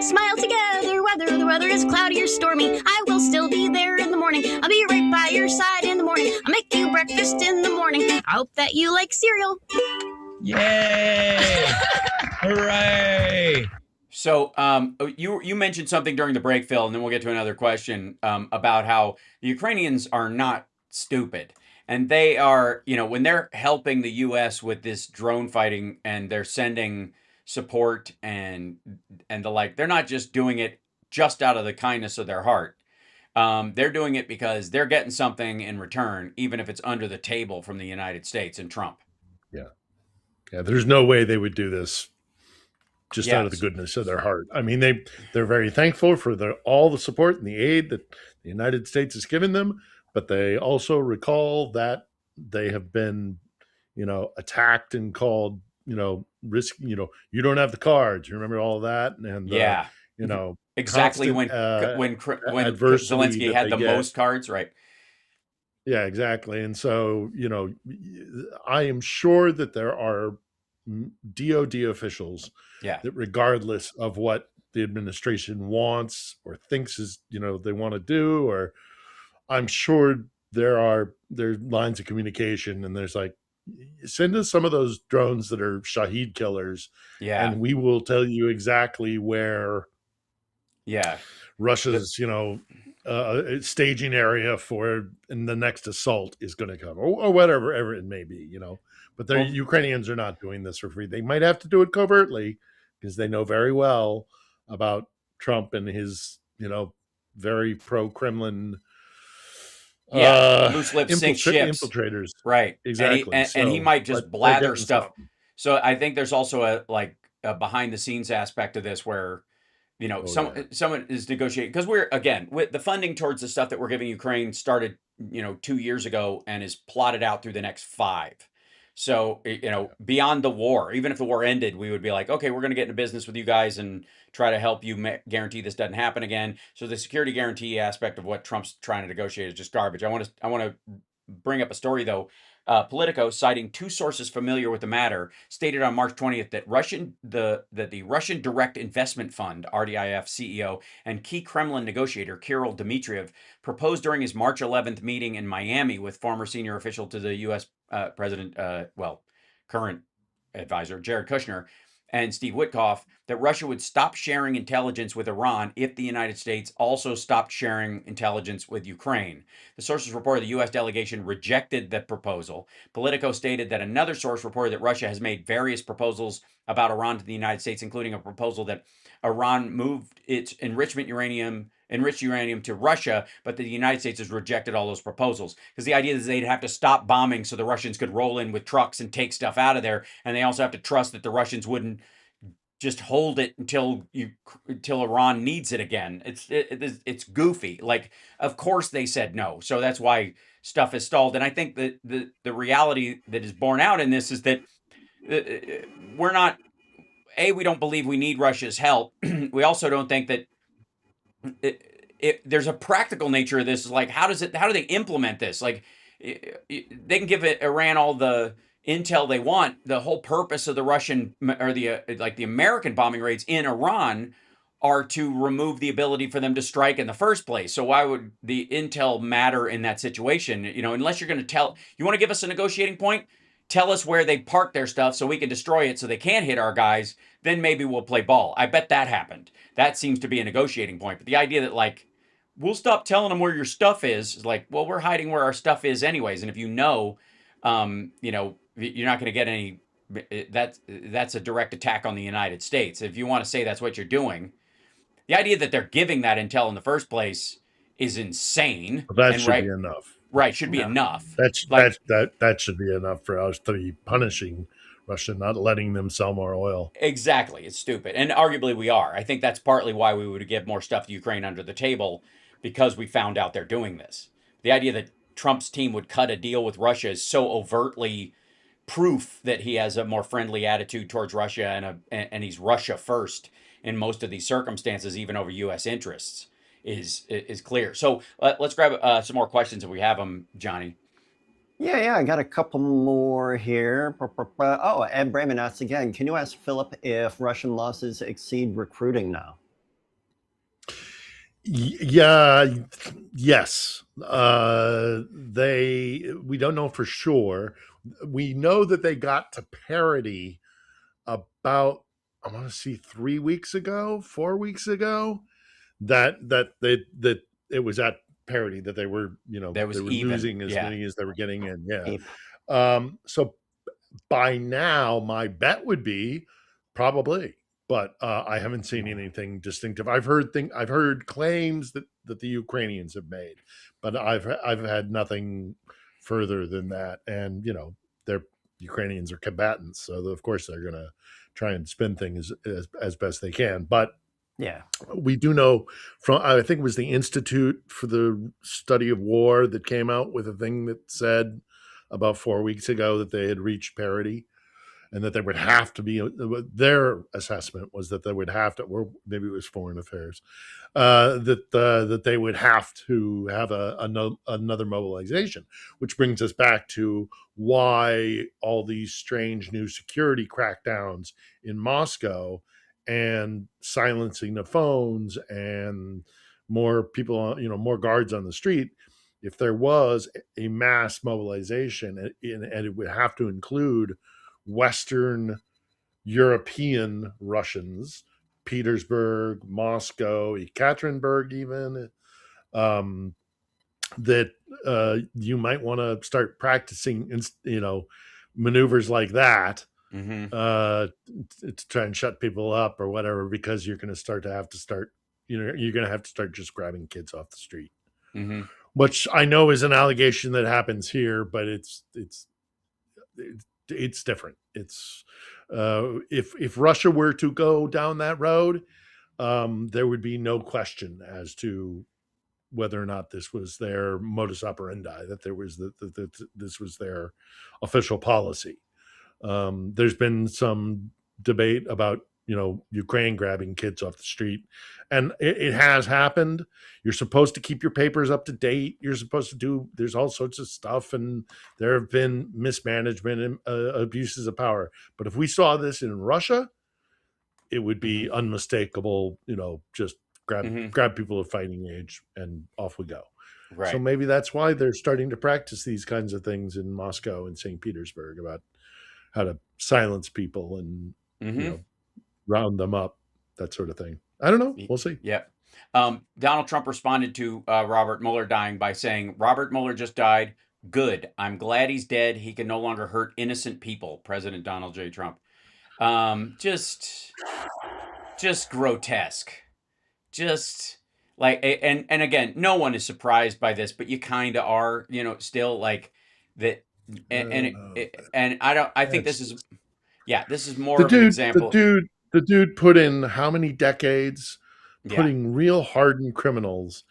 smile together, whether the weather is cloudy or stormy. I will still be there in the morning, I'll be right by your side in the morning. I'll make you breakfast in the morning, I hope that you like cereal. Yay! Hooray! So you mentioned something during the break, Phil, and then we'll get to another question about how the Ukrainians are not stupid. And they are, when they're helping the U.S. with this drone fighting and they're sending support and the like, they're not just doing it just out of the kindness of their heart. They're doing it because they're getting something in return, even if it's under the table from the United States and Trump. Yeah. There's no way they would do this just out of the goodness of their heart. I mean, they're very thankful for all the support and the aid that the United States has given them, but they also recall that they have been, attacked and called, risk. You don't have the cards. You remember all of that, and exactly when Zelensky had the most cards, right? Yeah, exactly. And so, I am sure that there are DOD officials that, regardless of what the administration wants or thinks they want to do, or I'm sure there's lines of communication, and there's like, send us some of those drones that are Shahed killers, and we will tell you exactly where Russia's staging area for in the next assault is going to come, or whatever it may be, but the Ukrainians are not doing this for free. They might have to do it covertly because they know very well about Trump and his very pro-Kremlin loose lips sink ships, infiltrators, right? Exactly, and he might just blather stuff. So I think there's also a behind the scenes aspect of this where someone is negotiating, because we're, again, with the funding towards the stuff that we're giving Ukraine started 2 years ago and is plotted out through the next 5. So beyond the war, even if the war ended, we would be like, okay, we're going to get into business with you guys and try to help you guarantee this doesn't happen again. So the security guarantee aspect of what Trump's trying to negotiate is just garbage. I want to bring up a story though. Politico, citing 2 sources familiar with the matter, stated on March 20th that the Russian Direct Investment Fund, RDIF CEO, and key Kremlin negotiator Kirill Dmitriev proposed during his March 11th meeting in Miami with former senior official to the U.S. President, current advisor, Jared Kushner, and Steve Witkoff, that Russia would stop sharing intelligence with Iran if the United States also stopped sharing intelligence with Ukraine. The sources reported the U.S. delegation rejected the proposal. Politico stated that another source reported that Russia has made various proposals about Iran to the United States, including a proposal that Iran moved its enriched uranium to Russia, but the United States has rejected all those proposals. Because the idea is they'd have to stop bombing so the Russians could roll in with trucks and take stuff out of there, and they also have to trust that the Russians wouldn't just hold it until Iran needs it again. It's goofy. Like, of course they said no, so that's why stuff is stalled. And I think that the reality that is borne out in this is that we're not. We don't believe we need Russia's help. We also don't think that there's a practical nature of this. Like, how do they implement this? Like, they can give Iran all the intel they want. The whole purpose of the Russian or the American bombing raids in Iran are to remove the ability for them to strike in the first place. So why would the intel matter in that situation? Unless you're going to you want to give us a negotiating point, tell us where they park their stuff so we can destroy it so they can't hit our guys, then maybe we'll play ball. I bet that happened. That seems to be a negotiating point. But the idea that, like, we'll stop telling them where your stuff is like, well, we're hiding where our stuff is anyways. And if you're not going to get any, that's a direct attack on the United States. If you want to say that's what you're doing, the idea that they're giving that intel in the first place is insane. That should be enough. Right, should be enough. That should be enough for us to be punishing Russia, not letting them sell more oil. Exactly. It's stupid. And arguably we are. I think that's partly why we would give more stuff to Ukraine under the table, because we found out they're doing this. The idea that Trump's team would cut a deal with Russia is so overtly proof that he has a more friendly attitude towards Russia and he's Russia first in most of these circumstances, even over U.S. interests, is clear. So let's grab some more questions if we have them, Johnny. Yeah, I got a couple more here. Oh, Ed Brayman asks again, can you ask Philip if Russian losses exceed recruiting now? Yes. We don't know for sure. We know that they got to parity about, I want to see 4 weeks ago, that it was at parity, that they were, they were losing as many as they were getting in. Yeah. So by now, my bet would be probably, but I haven't seen anything distinctive. I've heard claims that the Ukrainians have made, but I've had nothing further than that. And they're Ukrainians are combatants, so of course they're going to try and spin things as best they can. But yeah, we do know from, I think it was the Institute for the Study of War that came out with a thing that said about 4 weeks ago that they had reached parity, and that they would have to be, their assessment was that they would have to, or maybe it was Foreign Affairs, that they would have to have another mobilization, which brings us back to why all these strange new security crackdowns in Moscow and silencing the phones and more people, more guards on the street. If there was a mass mobilization, and it would have to include Western European Russians, Petersburg, Moscow, Ekaterinburg, even, that you might want to start practicing, maneuvers like that, to try and shut people up or whatever, because you're going to have to start just grabbing kids off the street, which I know is an allegation that happens here, but it's different. It's if Russia were to go down that road, there would be no question as to whether or not this was their modus operandi, that there was that this was their official policy. There's been some debate about Ukraine grabbing kids off the street, and it has happened. You're supposed to keep your papers up to date. You're supposed to do, there's all sorts of stuff, and there have been mismanagement and abuses of power. But if we saw this in Russia, it would be unmistakable, just grab people of fighting age and off we go. Right. So maybe that's why they're starting to practice these kinds of things in Moscow and St. Petersburg about how to silence people and round them up, that sort of thing. I don't know. We'll see. Yeah. Donald Trump responded to Robert Mueller dying by saying, "Robert Mueller just died. Good. I'm glad he's dead. He can no longer hurt innocent people." President Donald J. Trump. Just grotesque. Just like, and again, no one is surprised by this, but you kind of are, still like that. And I think this is more of an example. The dude put in how many decades putting real hardened criminals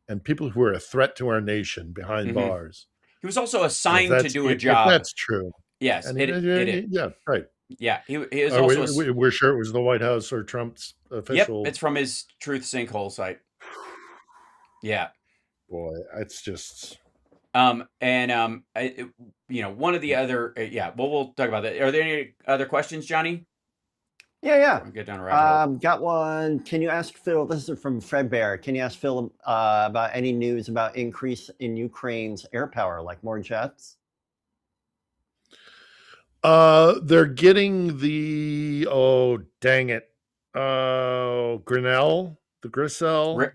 and people who are a threat to our nation behind bars. He was also assigned to do a job. If that's true. Yes, and it is. Yeah, right. Yeah, he is also. We're sure it was the White House or Trump's official. Yep, it's from his Truth Sinkhole site. Yeah. Boy, it's just. One of the other, yeah. Well, we'll talk about that. Are there any other questions, Johnny? Yeah. We'll get down a rabbit hole. Got one. Can you ask Phil? This is from Fred Bear. Can you ask Phil about any news about increase in Ukraine's air power, like more jets? They're getting the dang it, Grinnell, the Grisel.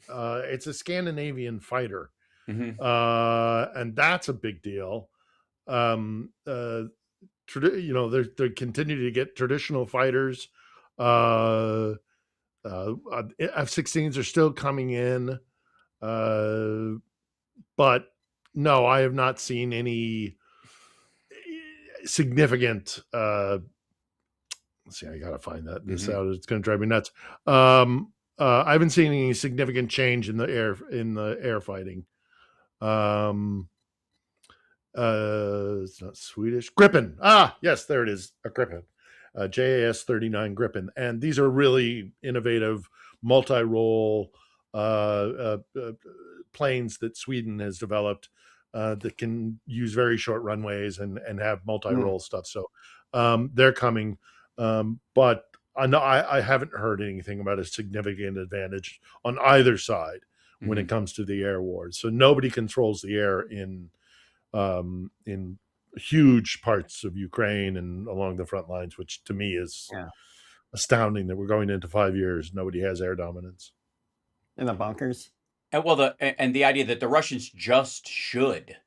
It's a Scandinavian fighter, and that's a big deal. They continue to get traditional fighters. F-16s are still coming in, but no, I have not seen any significant. Let's see, I gotta find this out. It's going to drive me nuts. I haven't seen any significant change in the air fighting. It's not Swedish. Gripen. Yes, there it is. A Gripen. JAS 39 Gripen. And these are really innovative multi-role planes that Sweden has developed that can use very short runways and have multi-role stuff. So they're coming. But I haven't heard anything about a significant advantage on either side when it comes to the air wars. So nobody controls the air in huge parts of Ukraine and along the front lines, which to me is astounding that we're going into 5 years. Nobody has air dominance. In the bunkers. And the idea that the Russians just should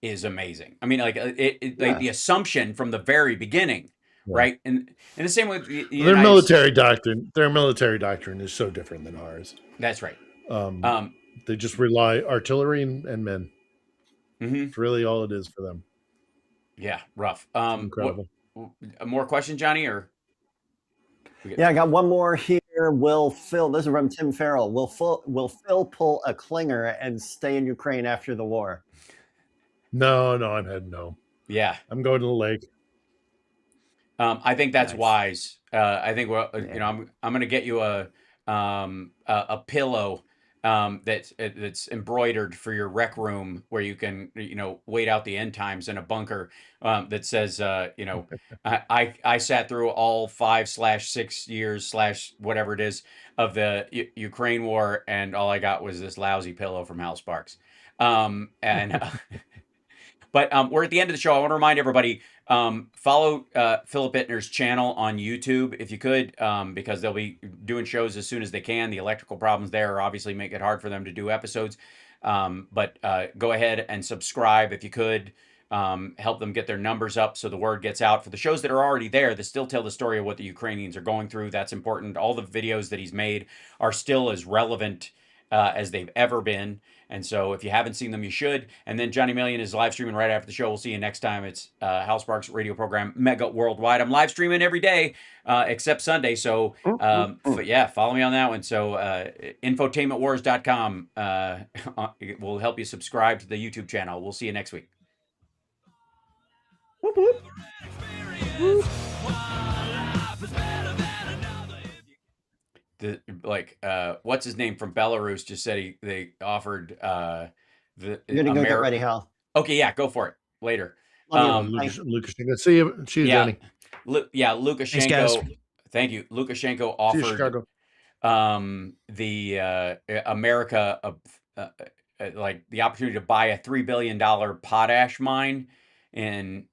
is amazing. I mean, like like the assumption from the very beginning, right? And the same with their military doctrine. Their military doctrine is so different than ours. That's right. They just rely artillery and men. It's really all it is for them. Yeah, rough. Incredible. More questions, Johnny, or? Yeah, I got one more here. Will Phil? This is from Tim Farrell. Will Phil pull a Klinger and stay in Ukraine after the war? No, I'm heading no. Yeah, I'm going to the lake. I think that's wise. I think I'm going to get you a pillow that's embroidered for your rec room where you can wait out the end times in a bunker that says I sat through all 5/6 years / whatever it is of the Ukraine war, and all I got was this lousy pillow from Hal Sparks. But we're at the end of the show. I want to remind everybody, follow Philip Ittner's channel on YouTube, if you could, because they'll be doing shows as soon as they can. The electrical problems there obviously make it hard for them to do episodes. But go ahead and subscribe if you could. Help them get their numbers up so the word gets out. For the shows that are already there that still tell the story of what the Ukrainians are going through, that's important. All the videos that he's made are still as relevant as they've ever been. And so if you haven't seen them, you should. And then Johnny Million is live streaming right after the show. We'll see you next time. It's Hal Sparks radio program, Mega Worldwide. I'm live streaming every day except Sunday. So yeah, follow me on that one. So infotainmentwars.com will help you subscribe to the YouTube channel. We'll see you next week. What's his name from Belarus just said they offered the You're gonna go get ready, Hal. Okay, yeah, go for it later. Lukashenko. See you, Johnny. Lukashenko. Thanks, thank you. Lukashenko offered the America like the opportunity to buy a $3 billion potash mine in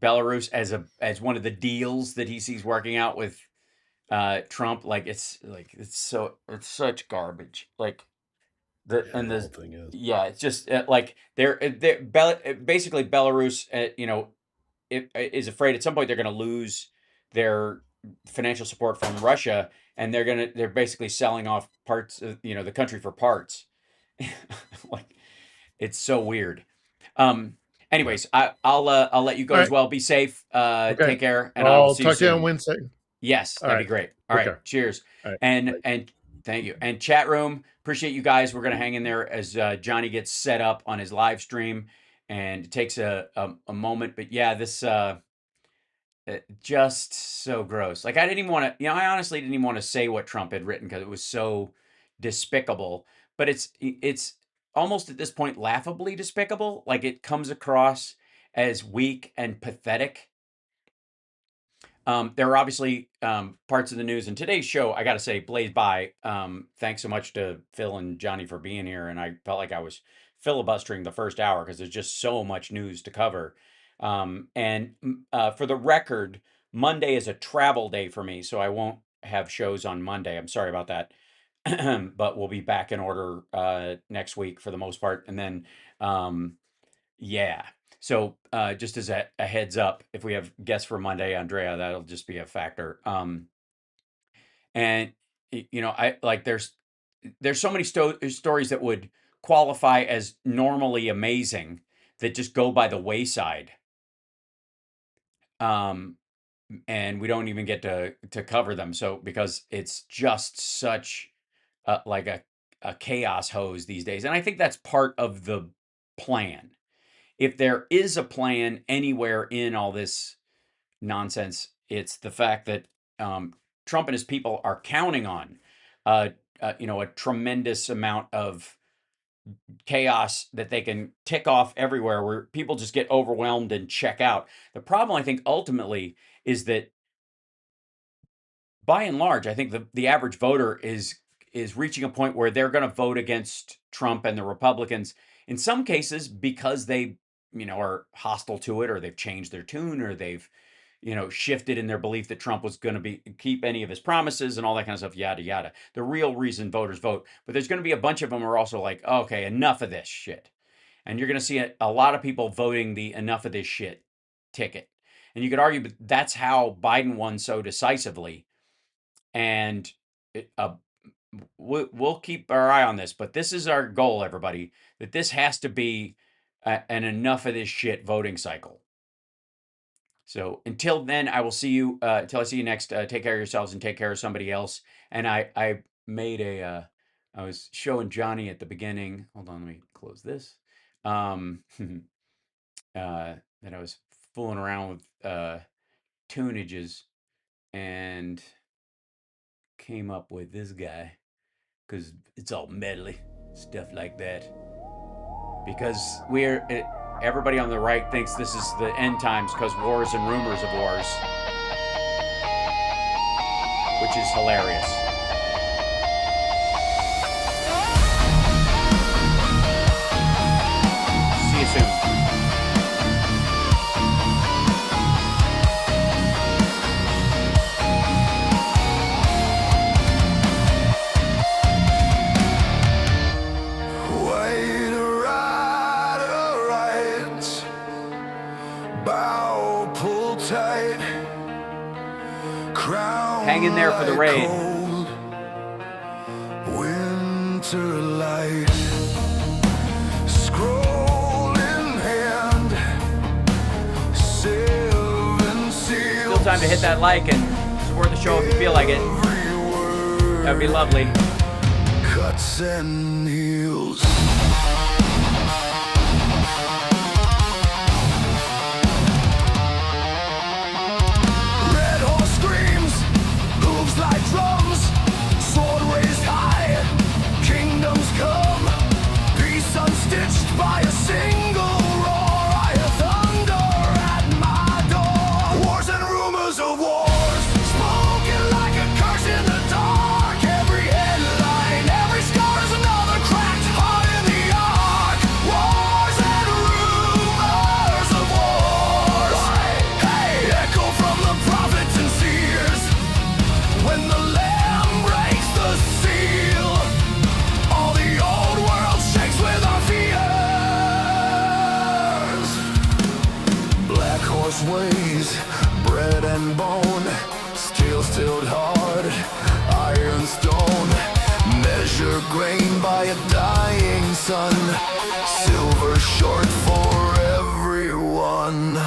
Belarus as one of the deals that he sees working out with Trump. It's such garbage. Whole thing is. Yeah, it's just basically Belarus is afraid at some point they're going to lose their financial support from Russia, and they're basically selling off parts of the country for parts. It's so weird. Anyways, I'll let you go as well. Be safe. Take care, and I'll see you soon. Talk to you on Wednesday. Yes, that'd be great. All right, cheers. And thank you. And chat room, appreciate you guys. We're gonna hang in there as Johnny gets set up on his live stream, and it takes a moment. But yeah, this just so gross. Like I didn't even want to, I honestly didn't even want to say what Trump had written because it was so despicable. But it's almost at this point laughably despicable. Like it comes across as weak and pathetic. There are obviously parts of the news in today's show, I got to say, blazed by. Thanks so much to Phil and Johnny for being here. And I felt like I was filibustering the first hour because there's just so much news to cover. For the record, Monday is a travel day for me, so I won't have shows on Monday. I'm sorry about that. But we'll be back in order next week for the most part. And then, yeah. So just as a heads up, if we have guests for Monday, Andrea, that'll just be a factor. And I like there's so many stories that would qualify as normally amazing that just go by the wayside. And we don't even get to cover them. So because it's just such like a chaos hose these days, and I think that's part of the plan. If there is a plan anywhere in all this nonsense, it's the fact that Trump and his people are counting on, a tremendous amount of chaos that they can tick off everywhere where people just get overwhelmed and check out. The problem, I think, ultimately is that by and large, I think the average voter is reaching a point where they're going to vote against Trump and the Republicans in some cases because they, are hostile to it, or they've changed their tune, or they've, shifted in their belief that Trump was going to keep any of his promises and all that kind of stuff, yada, yada. The real reason voters vote. But there's going to be a bunch of them who are also like, okay, enough of this shit. And you're going to see a lot of people voting the enough of this shit ticket. And you could argue, but that's how Biden won so decisively. And we'll keep our eye on this. But this is our goal, everybody, that this has to be an enough of this shit voting cycle. So until then, I will see you, until I see you next, take care of yourselves and take care of somebody else. And I made I was showing Johnny at the beginning. Hold on, let me close this. That I was fooling around with tunages and came up with this guy because it's all medley, stuff like that. Because everybody on the right thinks this is the end times because wars and rumors of wars, which is hilarious. See you soon. Hang in there for the raid. Winter light, scroll in hand, 7 seals. Still time to hit that like and support the show if you feel like it. That'd be lovely. Cuts and heels. Like drums, sword raised high, kingdoms come, peace unstitched by a single roar. I hear thunder at my door. Wars and rumors of wars, spoken like a curse in the dark. Every headline, every scar is another cracked heart in the ark. Wars and rumors of wars. Hey, echo from the prophets and seers. When the Lamb breaks the seal, all the old world shakes with our fears. Black horse ways, bread and bone, steel stilled hard, iron stone. Measure grain by a dying sun, silver short for everyone.